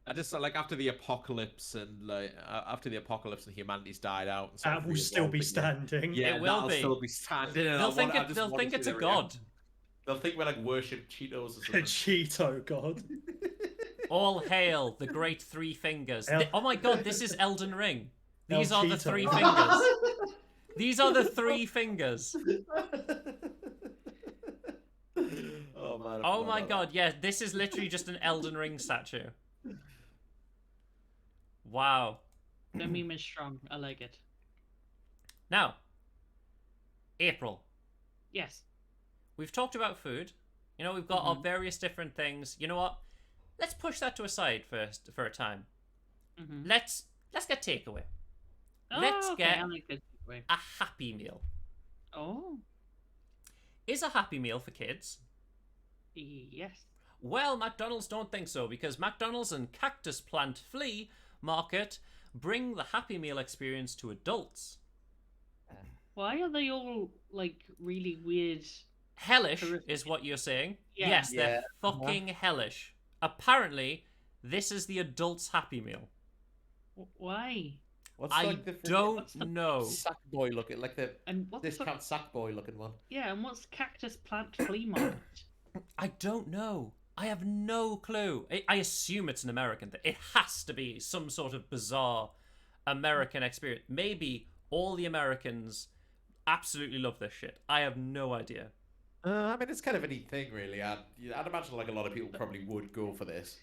I just like after the apocalypse and and humanity's died out. And sort That of will still be re-evolving, standing. Yeah, It will that'll be. still be standing. and I They'll want- think I it. just They'll want think to it's see a their reaction. god. They'll think we're like worship Cheetos or A something. Cheeto god. All hail the great three fingers. El- Oh my god, this is Elden Ring. These El are the Cheeto. three fingers. These are the three fingers. Oh man! I Oh forgot my about god, yeah, this is literally just an Elden Ring statue. Wow. The meme is strong. I like it. Now, April. Yes. We've talked about food. You know, we've got our various different things. You know what? Let's push that to a side first for a time. Mm-hmm. Let's get takeaway. Oh, Let's okay, get- I like this way. A Happy Meal. Oh, Is a Happy Meal for kids? yes. Well, McDonald's don't think so, because McDonald's and Cactus Plant Flea Market bring the Happy Meal experience to adults. Why are they all like really weird? Hellish Horrific. is what you're saying. Yeah. Yes, they're Yeah. fucking hellish. Apparently, this is the adults' Happy Meal. Why? What's I like the freaking don't know. sack boy looking, like the And what the fuck? discount sack boy looking one? Yeah, and what's Cactus Plant Flea Market? I don't know. I have no clue. I assume it's an American thing. It has to be some sort of bizarre American experience. Maybe all the Americans absolutely love this shit. I have no idea. I mean, it's kind of a neat thing, really. I'd imagine like a lot of people probably would go for this.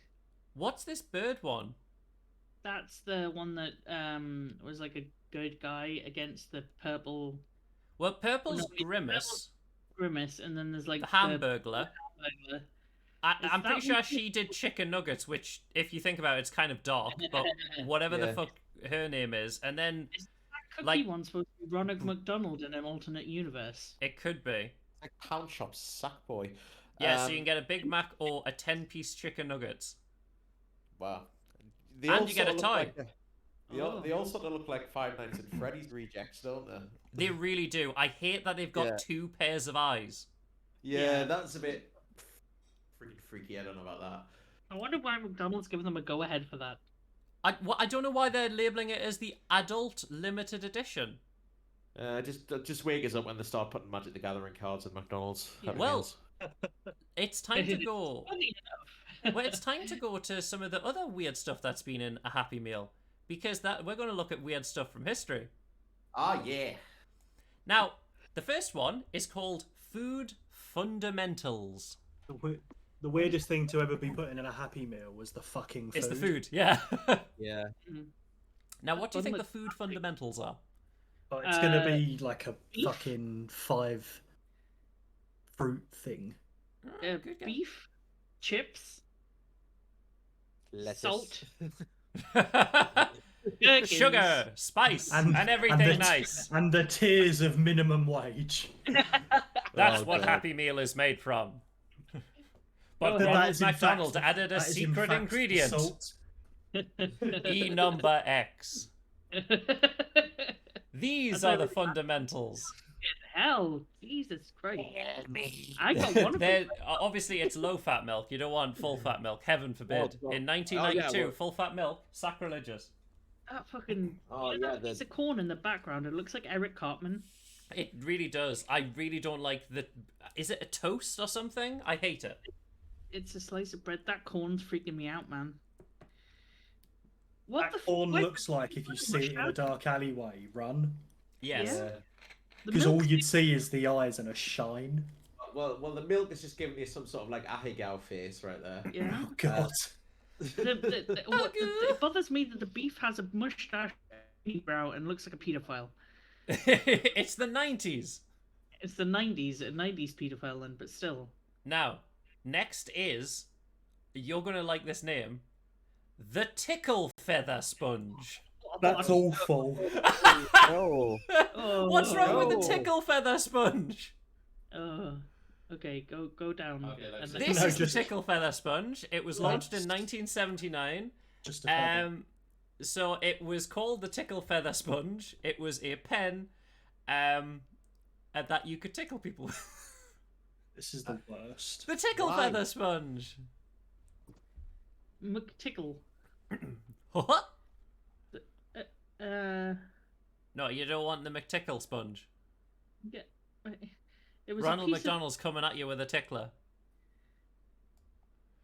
What's this bird one? That's the one that was like a good guy against the purple Well, purple's No, it's Grimace, grimace, and then there's like the Hamburglar. Hamburglar. I'm that pretty sure one- she did chicken nuggets, which, if you think about it, it's kind of dark, but whatever the Yeah. fuck her name is. And then That cookie like- one's supposed to be Ronald McDonald in an alternate universe. it could be. Like Pound Shop sack boy. Yeah, so you can get a Big Mac or a 10-piece chicken nuggets. Wow. And you get a sort of look toy. like they all Oh. sort of look like Five Nights at Freddy's rejects, don't they? They really do. I hate that they've got Yeah. 2 pairs of eyes. Yeah, Yeah. that's a bit freaking freaky. I don't know about that. I wonder why McDonald's giving them a go ahead for that. I don't know why they're labeling it as the adult limited edition. Just wake us up when they start putting Magic the Gathering cards in McDonald's. Yeah. Happy Well, Meals. It's time to go. Funny Well, it's time to go to some of the other weird stuff that's been in a Happy Meal, because that we're going to look at weird stuff from history. Ah, yeah. Now, the first one is called Food Fundamentals. The weirdest thing to ever be put in a Happy Meal was the fucking food. It's the food, yeah. Yeah. Now, what do you think the food fundamentals are? But it's going to Uh, be like a beef? fucking 5 fruit thing. Good guess. beef, chips, Lettuce. salt, gherkins. Sugar, spice, and, everything the, nice. And the tiers of minimum wage. That's Oh, what God. Happy Meal is made from. But But that Ronald is in fact- McDonald added a that is in secret fact ingredient. salt. E number X. These I are the thought- fundamentals. Hell, Jesus Christ! I got one of They're, them. obviously, it's low-fat milk. You don't want full-fat milk. Heaven forbid. God. In 1992, Oh, yeah, well- full-fat milk, sacrilegious. That fucking. Oh, you know yeah, that piece of corn in the background. It looks like Eric Cartman. It really does. I really don't like the... Is it a toast or something? I hate it. It's a slice of bread. That corn's freaking me out, man. What That the corn where- looks like if you see it in a dark alleyway, run. Yes. Yeah. the Because all milk- you'd see is the eyes and a shine. Well, the milk is just giving you some sort of like ahegao face right there. Yeah. Oh, God. It bothers me that the beef has a mustache brow and looks like a paedophile. It's the 90s. It's the 90s, a 90s paedophile then, but still. Now, next is... You're going to like this name. The Tickle Feather Sponge. That's awful. Oh. Oh, What's wrong with the no. Tickle Feather Sponge? Okay, go down. Okay, let's and see. then- This No, is just- the Tickle Feather Sponge. It was launched in 1979. Just a feather. So it was called the Tickle Feather Sponge. It was a pen and that you could tickle people with. This is the worst. The Tickle Why? Feather Sponge. McTickle. What? Uh, No, you don't want the McTickle Sponge. yeah. It was Ronald a piece McDonald's coming at you with a tickler.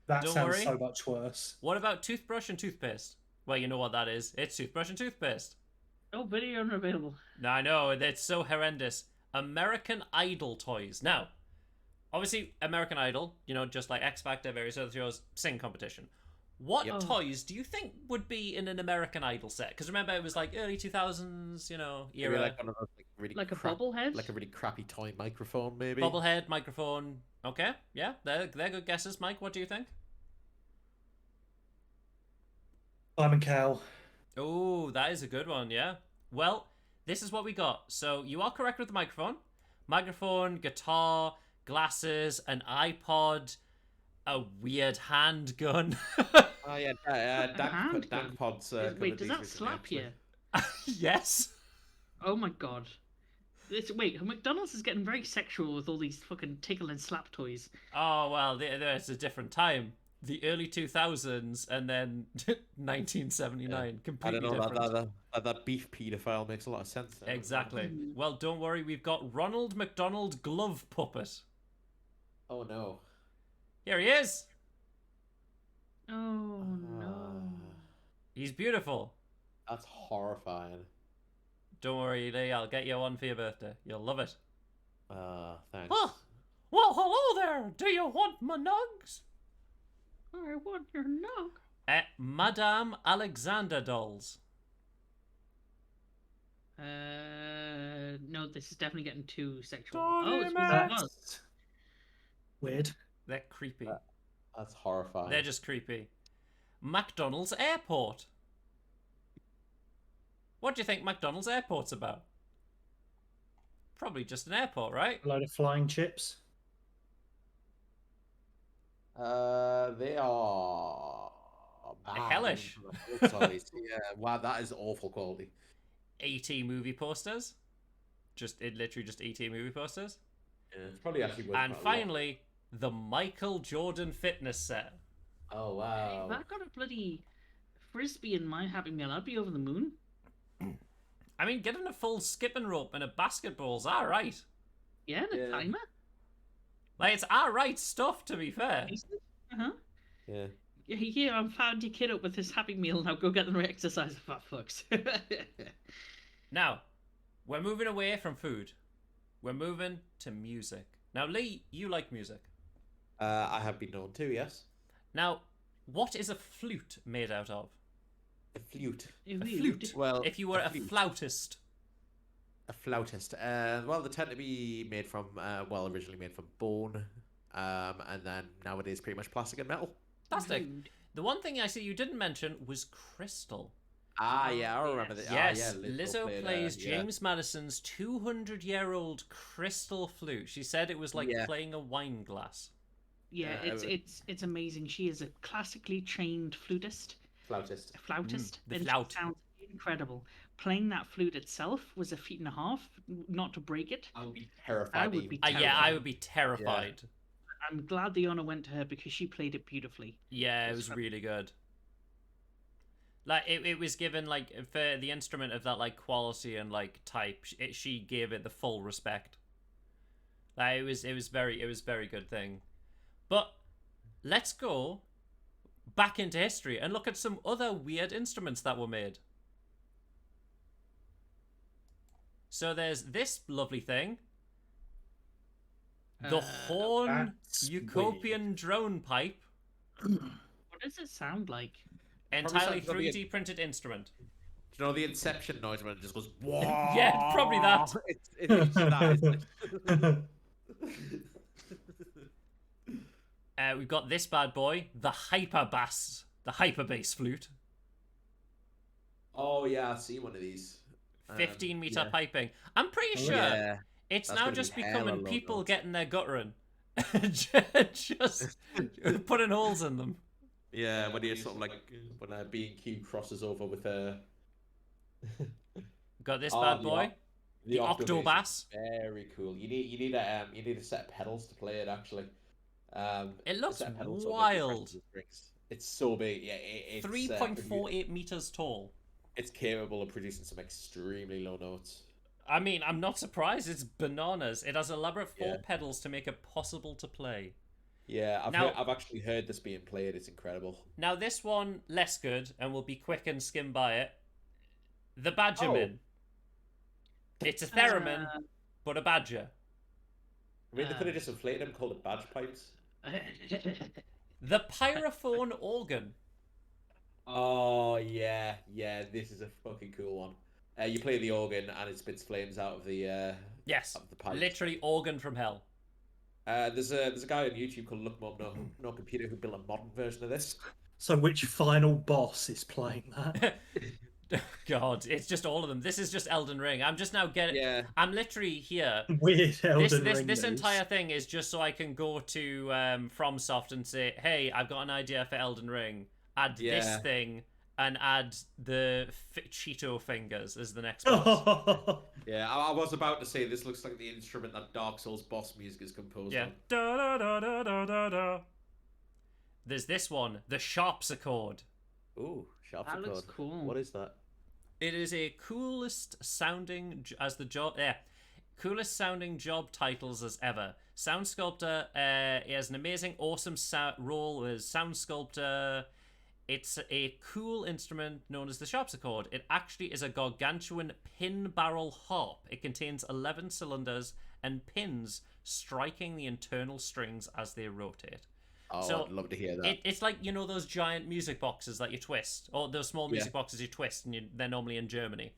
That Don't sounds worry. so much worse. What about toothbrush and toothpaste? Well, you know what that is. It's toothbrush and toothpaste. Of... Oh, video unavailable. No, I know, it's so horrendous. American Idol toys. Now, obviously, American Idol, you know, just like X Factor, various other shows, sing competition. What Yep. toys do you think would be in an American Idol set? Because remember, it was like early 2000s, you know, Maybe era. like one of those really Like a bobblehead? like a really crappy toy microphone, maybe. Bobblehead, microphone. Okay, yeah, they're good guesses. Mike, what do you think? Simon Cowell. Oh, that is a good one, yeah. Well, this is what we got. So you are correct with the microphone. Microphone, guitar, glasses, an iPod, a weird handgun. Oh yeah, handgun. Dank Pods. Wait, does that slap you? Yes. Oh my god. Wait, McDonald's is getting very sexual with all these fucking tickle and slap toys. Oh, well, it's a different time. the early 2000s and then 1979. I Completely don't know, different. that beef paedophile makes a lot of sense. There. Exactly. Mhm. Well, don't worry, we've got Ronald McDonald Glove Puppet. Oh no. Here he is. Oh no. He's beautiful. That's horrifying. Don't worry, Lee, I'll get you one for your birthday. You'll love it. Thanks. Huh. Well, hello there. Do you want my nugs? I want your nug. Madame Alexander dolls. No, this is definitely getting too sexual. Don't Oh, it's even- what it was. That's weird. They're creepy. That's horrifying. They're just creepy. McDonald's Airport. What do you think McDonald's Airport's about? Probably just an airport, right? A load of flying chips. They are bad. Hellish. Sorry. Yeah, wow, that is awful quality. ET movie posters. Literally just ET movie posters. Yeah, it's probably actually worth And quite a lot. finally, the Michael Jordan fitness set. Oh If wow. I got a bloody frisbee in my Happy Meal, I'd be over the moon. I mean, getting a full skipping rope and a basketball's alright. Yeah, and a Yeah. timer. Like, it's alright stuff, to be fair. Uh-huh. Yeah. Here, I found your kid up with his Happy Meal. Now go get them exercise, fat fucks. Now, we're moving away from food. We're moving to music. Now, Lee, you like music. I have been known to, yes. Now, what is a flute made out of? A flute. A flute. Well, If you were a flute. flautist. A flautist. Well, they tend to be made from, originally made from bone, and then nowadays pretty much plastic and metal. Fantastic. Rude. The one thing I see you didn't mention was crystal. Ah, yeah, I remember that. Yes, Ah, yeah, Lizzo played, plays yeah. James Madison's 200-year-old crystal flute. She said it was like Yeah. playing a wine glass. Yeah, it's amazing. She is a classically trained flautist. Flautist. the and flout. She sounds incredible. Playing that flute itself was a feat and a half. Not to break it. I would be terrified. I would be Yeah, I terrified. would be terrified. I'm glad the honor went to her because she played it beautifully. Yeah, it That's was really good. Like it was given like for the instrument of that like quality and like type. She gave it the full respect. Like it was very good thing. But let's go back into history and look at some other weird instruments that were made. So there's this lovely thing. The Horn That's Eucopian drone pipe. What does it sound like? Entirely sounds like 3D printed instrument. Do you know the Inception noise when it just goes? Yeah, probably that. It's that, isn't it? We've got this bad boy, the Hyperbass, the Hyperbass flute. Oh yeah, I've seen one of these. 15-meter yeah. piping. I'm pretty Oh, sure Yeah. it's That's now gonna just be hella becoming low people notes. getting their guttering. just putting holes in them. Yeah, when you're sort of like when B&Q crosses over with a Got this Oh, bad the boy, the Octobass. Octobass. Very cool. You need a set of pedals to play it actually. It a looks set of pedals on it wild. compresses the strings. It's so big. Yeah, it's 3.48 meters tall. It's capable of producing some extremely low notes. I mean, I'm not surprised. It's bananas. It has elaborate four Yeah. pedals to make it possible to play. Yeah, Now- I've actually heard this being played. It's incredible. Now, this one, less good, and we'll be quick and skim by it. The Badgerman. It's a theremin, but a badger. I mean, they could have just inflated them, called it badge pipes. The Pyrophone organ. Oh yeah, this is a fucking cool one. You play the organ and it spits flames out of the Yes, of the pipes. literally organ from hell. There's a guy on YouTube called Look Mom No Computer who built a modern version of this. So which final boss is playing that? God, it's just all of them. This is just Elden Ring. I'm just now getting. Yeah. I'm literally here. Weird Elden This Ring news. entire thing is just so I can go to FromSoft and say, hey, I've got an idea for Elden Ring. Add this Yeah. thing and add the Cheeto fingers as the next boss. Yeah, I was about to say this looks like the instrument that Dark Souls boss music is composed Yeah. on. Da, da, da, da, da, da, da. There's this one, the Sharpsichord. Ooh, sharp That looks chord. cool. What is that? It is a coolest sounding coolest sounding job titles as ever. Sound sculptor. He has an amazing, awesome role as sound sculptor. It's a cool instrument known as the Sharpsichord. It actually is a gargantuan pin barrel harp. It contains 11 cylinders and pins striking the internal strings as they rotate. Oh, So, I'd love to hear that. It's like, you know, those giant music boxes that you twist, or those small music boxes you twist, and they're normally in Germany.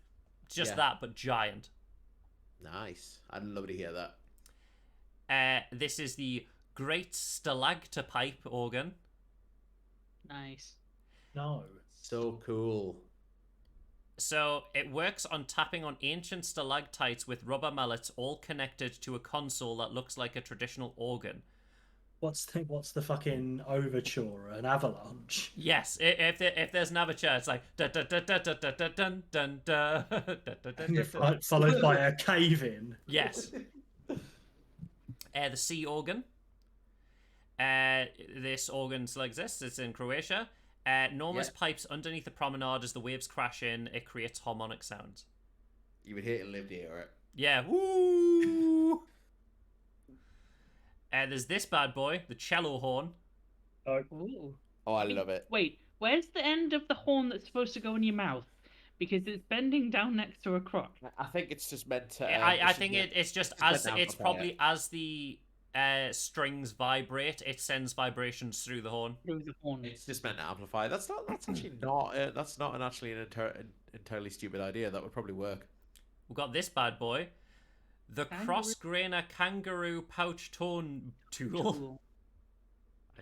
It's just Yeah. that, but giant. Nice. I'd love to hear that. This is the Great Stalactopipe organ. Nice. No. So cool. So it works on tapping on ancient stalactites with rubber mallets, all connected to a console that looks like a traditional organ. What's the fucking overture? An avalanche? Yes, if there's an overture, it's like da da da da da da da dun dun da da da da da da. Followed by a cave in. Yes. The sea organ. This organ still exists. It's in Croatia. Enormous pipes underneath the promenade as the waves crash in. It creates harmonic sounds. You would hate to live to hear it. Yeah. Woo! There's this bad boy, the cello horn. Ooh. Oh, I love it. Wait, where's the end of the horn that's supposed to go in your mouth? Because it's bending down next to a crotch. I think it's just meant to. I think it's just as meant to it's amplify probably it. as the strings vibrate, it sends vibrations through the horn. Through the horn. It's just meant to amplify. That's actually not. That's not actually an entirely stupid idea. That would probably work. We've got this bad boy, the Kangaroo- cross-grainer kangaroo pouch tone tool. Tool.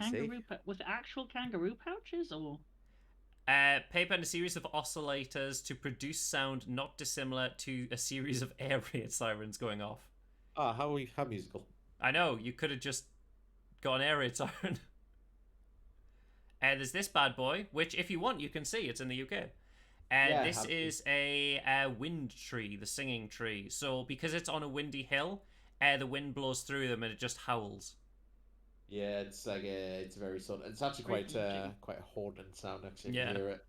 I see. With actual kangaroo pouches, or Paper and a series of oscillators to produce sound not dissimilar to a series of air raid sirens going off. Ah, how musical. I know, you could have just got an air raid siren. There's this bad boy, which if you want, you can see. It's in the UK. Yeah, This have to. is a wind tree, the singing tree. So because it's on a windy hill, the wind blows through them and it just howls. Yeah, it's like it's very sort. It's actually Great quite looking. quite a haunting sound. Actually, Yeah. when you hear it.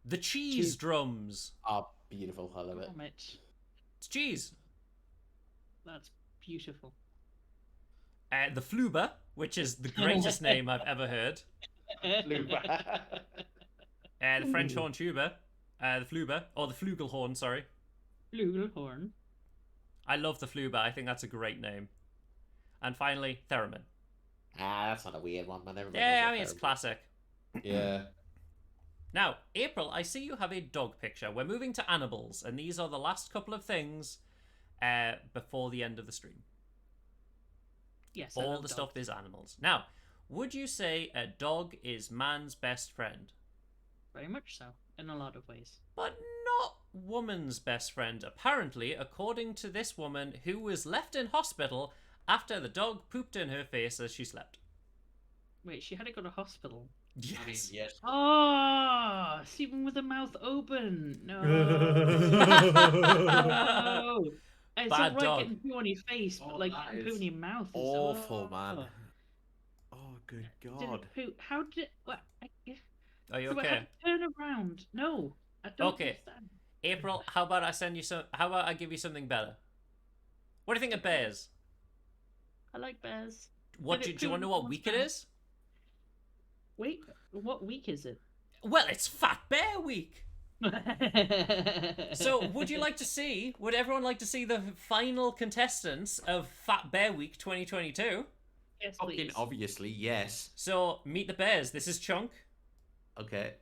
The cheese drums. Ah, beautiful. I love it. damn it. It's cheese. That's beautiful. The fluba, which is the greatest name I've ever heard. The French horn tuba. The fluba, or the flugelhorn, sorry. Flugelhorn. I love the fluba. I think that's a great name. And finally, theremin. Ah, that's not a weird one, man. Everybody Yeah, knows I what mean, it's theremin- classic. Yeah. Now, April, I see you have a dog picture. We're moving to animals, and these are the last couple of things before the end of the stream. Yes. I All love the dogs. stuff is animals. Now, would you say a dog is man's best friend? Very much so, in a lot of ways. But not woman's best friend. Apparently, according to this woman who was left in hospital after the dog pooped in her face as she slept. Wait, she had to go to hospital. Yes. I mean, yes. Oh, sleeping with the mouth open. No. No. It's Bad alright dog. getting poo on your face, but Oh, like that getting poo is in your mouth is Awful, oh. man. Oh, good Did God. it poo? How did it? What? Are you So I okay? had to turn around. No, I don't Okay. understand. April, how about I send you some? How about I give you something better? What do you think of bears? I like bears. What Did it do you want to know? poo What week it once? is? Wait, what week is it? Well, it's Fat Bear Week. So, would you like to see? Would everyone like to see the final contestants of Fat Bear Week 2022? Yes, Fucking please. obviously, yes. So, meet the bears. This is Chunk. Okay.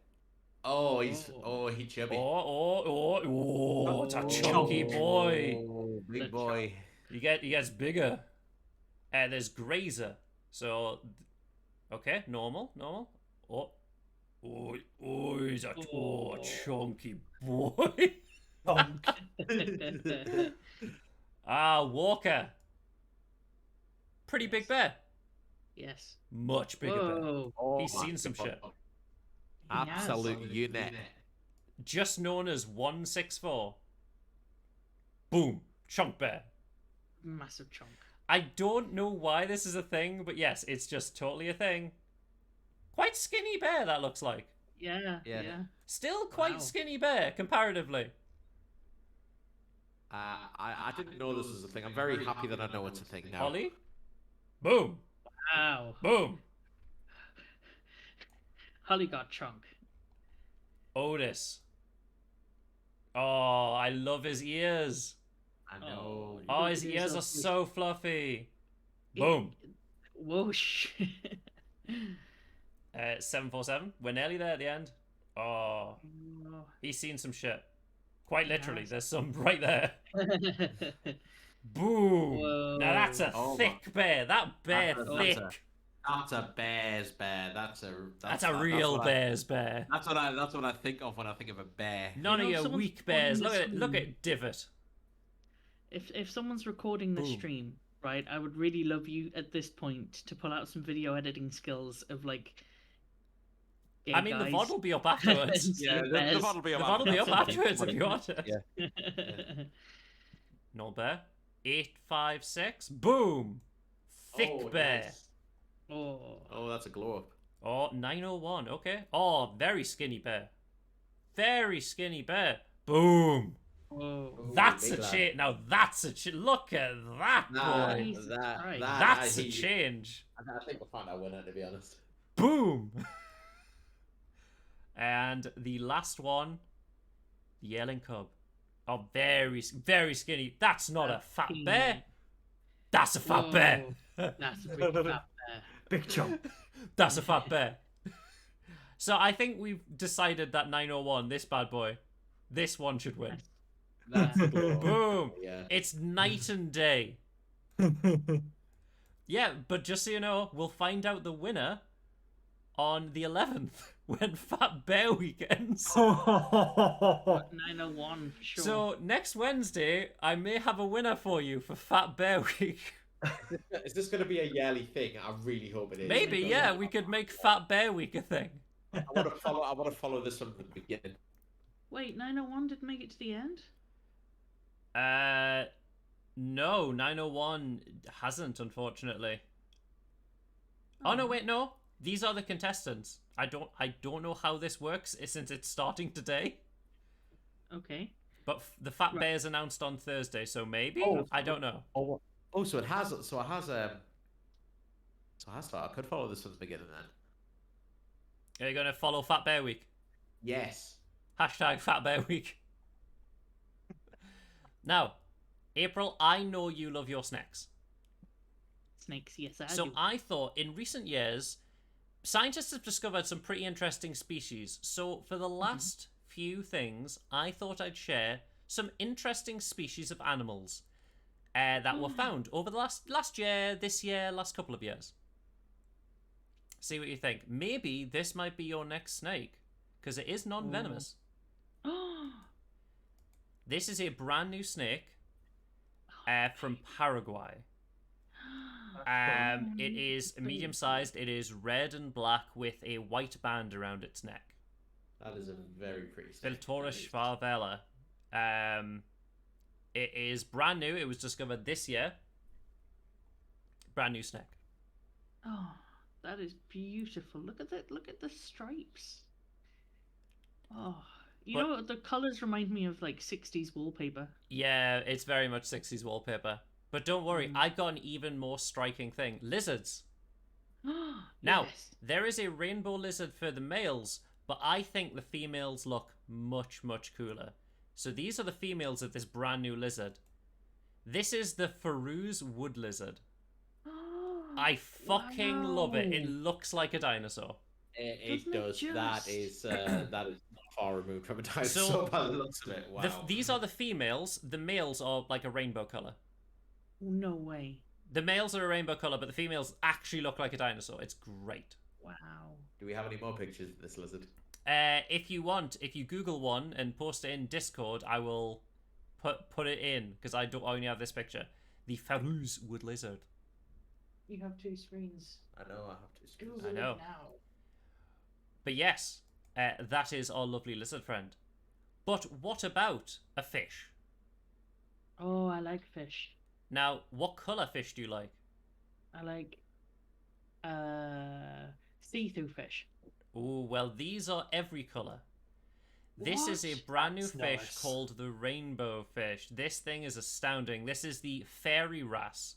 Oh, he Oh, chubby. it's a chunky boy. Oh, big The boy. He gets bigger. There's Grazer. So, okay, normal. Oh, he's a chunky boy. Walker. Pretty big bear. Yes. Much bigger bear. Whoa. Oh, He's my seen some God. shit. Absolute unit. Just known as 164. Boom. Chunk bear. Massive chunk. I don't know why this is a thing, but yes, it's just totally a thing. Quite skinny bear, that looks like. Yeah, Yeah. yeah. Still quite Wow. skinny bear, comparatively. I didn't know this was a thing. I'm very happy that I know it's a thing now. Ollie? Boom. Wow. Boom. Holly got chunk. Otis. Oh, I love his ears. I know. Oh. Oh, his It is ears are lovely. so fluffy. Boom. Whoosh. 747. We're nearly there at the end. Oh, Oh. he's seen some shit. Quite literally, Yes. there's some right there. Boom. Whoa. Now that's a Oh, thick bear. That bear That's a- thick. that's That's a bear's bear. That's a real what bear's bear. That's what I think of when I think of a bear. None You of know, your someone's weak bears. Look recording at it. this Look at divot. If someone's recording the Boom. stream, right, I would really love you at this point to pull out some video editing skills of like. gay I mean, the guys. VOD will be up afterwards. Yeah, the Bears. VOD will be The up VOD will be up afterwards. afterwards if you want it. Yeah. No bear. 856. Boom. Thick Oh, bear. nice. Oh. Oh, that's a glow up. Oh, 901. Okay. Oh, very skinny bear. Very skinny bear. Boom. Whoa. Ooh, That's big a lad. change. Now that's a change. Look at that, Nah, boy. Jesus Christ. That's I a think- change. I think we'll find our winner, to be honest. Boom. And the last one, the yelling cub. Oh, very, very skinny. That's not a fat Fucking- bear. That's a fat bear. That's a pretty fat bear. Big chunk. That's a fat bear. So I think we've decided that 901, this bad boy, this one should win. That's a glow up. Boom. Yeah. It's night and day. Yeah, but just so you know, we'll find out the winner on the 11th when Fat Bear Week ends. 901 for sure. So next Wednesday, I may have a winner for you for Fat Bear Week. Is this going to be a yearly thing? I really hope it is. Maybe, because yeah, we could make Fat Bear Week a thing. I want to follow. I want to follow this from the beginning. Wait, 901 didn't make it to the end? No, 901 hasn't, unfortunately. Oh no, wait, no. These are the contestants. I don't know how this works since it's starting today. Okay. But the Fat Right. Bear's announced on Thursday, so maybe? Oh, I don't know. Oh, so it has. So it has. I could follow this from the beginning then. Are you going to follow Fat Bear Week? Yes. Hashtag Fat Bear Week. Now, April, I know you love your snacks. Snakes, yes, I So do. I thought in recent years, scientists have discovered some pretty interesting species. So for the last few things, I thought I'd share some interesting species of animals that were found over the last year, this year, last couple of years. See what you think. Maybe this might be your next snake because it is non-venomous. This is a brand new snake from Paraguay. It is medium sized. It is red and black with a white band around its neck. That is a very pretty. snake. Viltoris favela. It is brand new. It was discovered this year. Brand new snake. Oh, that is beautiful. Look at that. Look at the stripes. Oh, you But- know, the colors remind me of like 60s wallpaper. Yeah, it's very much 60s wallpaper. But don't worry, I've got an even more striking thing. Lizards. Now, Yes. there is a rainbow lizard for the males, but I think the females look much, much cooler. So these are the females of this brand new lizard. This is the Farouz wood lizard. I fucking love it. It Wow. looks like a dinosaur. It Doesn't it does. That is just? that is not far removed from a dinosaur So- by the looks of it. Wow. These are the females. The males are like a rainbow color. No way. The males are a rainbow color, but the females actually look like a dinosaur. It's great. Wow. Do we have any more pictures of this lizard? If you want, if you Google one and post it in Discord, I will put it in because I only have this picture. The Farouz wood lizard. You have two screens. I know. I have to. Google I know. it now. But yes, that is our lovely lizard friend. But what about a fish? Oh, I like fish. Now, what color fish do you like? I like See-through fish. Ooh, well, these are every color. This is a What? brand new That's fish nice. called the rainbow fish. This thing is astounding. This is the fairy wrasse.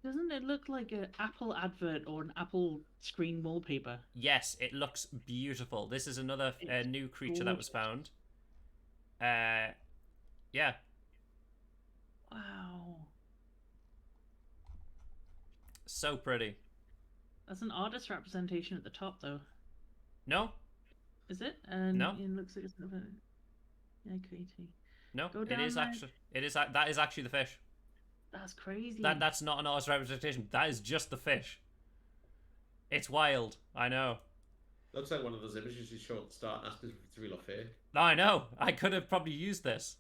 Doesn't it look like an Apple advert or an Apple screen wallpaper? Yes, it looks beautiful. This is another It's new creature that was found. Yeah. Wow. So pretty. That's an artist representation at the top, though. No? Is it? And No. it looks like it's sort of a... Yeah, creativity. No, Go it down is there. actually that is actually the fish. That's crazy. That's not an artist representation. That is just the fish. It's wild. I know. Looks like one of those images you show at the start and ask us if it's real or fake. I know. I could have probably used this.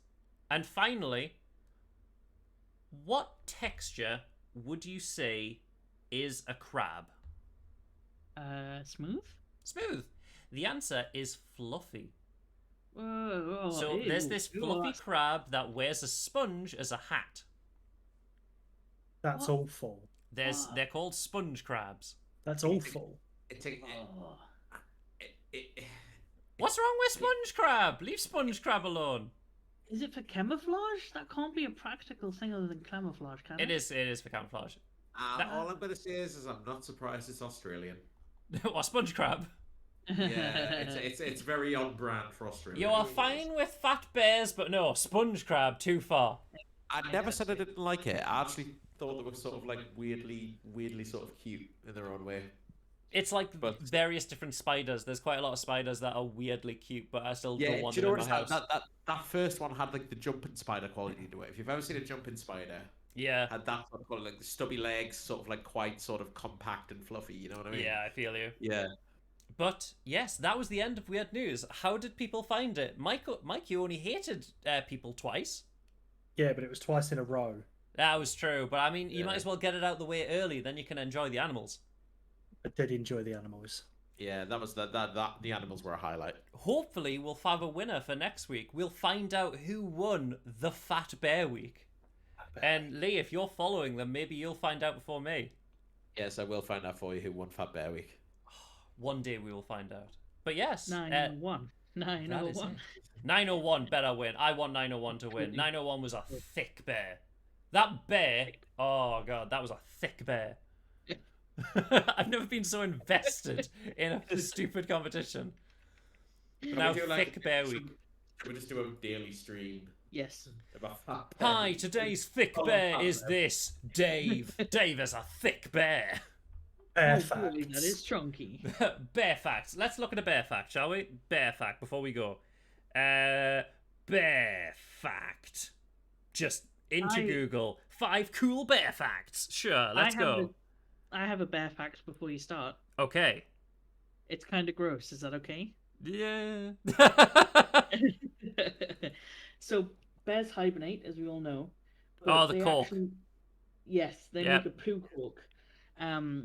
And finally, what texture would you say is a crab? Smooth? Smooth. The answer is fluffy. Whoa, So ew, there's this ew, fluffy that's- crab that wears a sponge as a hat. That's What? awful. They're called sponge crabs. That's awful. It's a, Oh. it, What's wrong with sponge crab? Leave sponge crab alone. Is it for camouflage? That can't be a practical thing other than camouflage, can it? It is for camouflage. all I'm going to say is I'm not surprised it's Australian. What, sponge crab? Yeah, it's very on brand for Australia. You are fine with fat bears, but no, sponge crab, too far. I never said I didn't like it. I actually thought they were sort of like weirdly sort of cute in their own way. It's like But- various different spiders. There's quite a lot of spiders that are weirdly cute, but I still Yeah, don't want do you them know in what my it's house. that first one had like the jumping spider quality to it. If you've ever seen a jumping spider, Yeah, had that sort of quality, like the stubby legs, sort of like quite sort of compact and fluffy. You know what I mean? yeah, I feel you. Yeah. But yes, that was the end of Weird News. How did people find it? Mike, you only hated people twice. Yeah, but it was twice in a row. That was true, but I mean, you might Yeah. as well get it out the way early, then you can enjoy the animals. I did enjoy the animals. Yeah, that was that the animals were a highlight. Hopefully, we'll have a winner for next week. We'll find out who won the Fat Bear Week. And Lee, if you're following them, maybe you'll find out before me. Yes, I will find out for you who won Fat Bear Week. One day we will find out. But yes, 901. that is 901. it. 901 better win. I want 901 to win. 901 was a thick bear. That bear, oh god, that was a thick bear. I've never been so invested in a stupid competition. Can Now we do, thick bear week. Should we just do a daily stream Yes. about fat bear? Hi, today's thick bear is this, Dave. Dave is a thick bear. Bear Hopefully facts. that is chunky. Bear facts. Let's look at a bear fact, shall we? Bear fact before we go. Bear fact. Just into I- Google. 5 cool bear facts. Sure, let's go. I have a bear fact before you start. Okay. It's kind of gross. Is that okay? Yeah. So bears hibernate, as we all know. Oh, the they cork. Yes, they Yep. make a poo cork,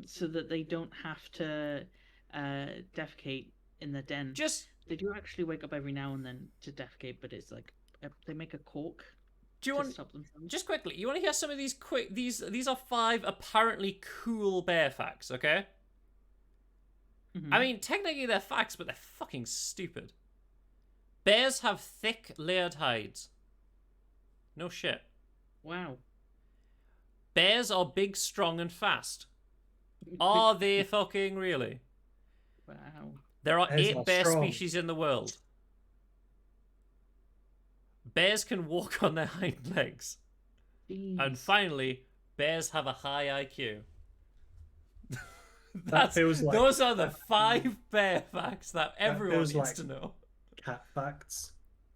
so that they don't have to defecate in the den. Just They do actually wake up every now and then to defecate, but it's like they make a cork do you to want stop them from. just quickly, you want to hear some of these quick these are 5 apparently cool bear facts, okay? Mhm. I mean, technically they're facts, but they're fucking stupid. Bears have thick, layered hides. No shit. Wow. Bears are big, strong, and fast. Are they fucking really? Wow. There are Bears 8 are bear strong. species in the world. Bears can walk on their hind legs. Jeez. And finally, bears have a high IQ. That feels like Those are the 5 bear facts that everyone feels needs like- to know. cat facts.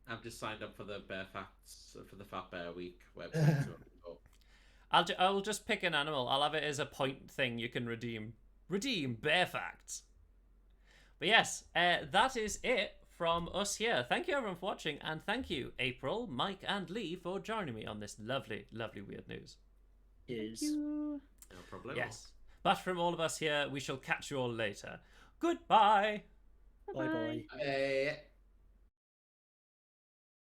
I've just signed up for the bear facts for the Fat Bear Week website. So I'll just pick an animal. I'll have it as a point thing you can redeem. Redeem bear facts. But yes, that is it from us here. Thank you everyone for watching, and thank you April, Mike, and Lee for joining me on this lovely, lovely weird news. Thank Is you. no problem. Yes. But from all of us here, we shall catch you all later. Goodbye. bye bye. Hey.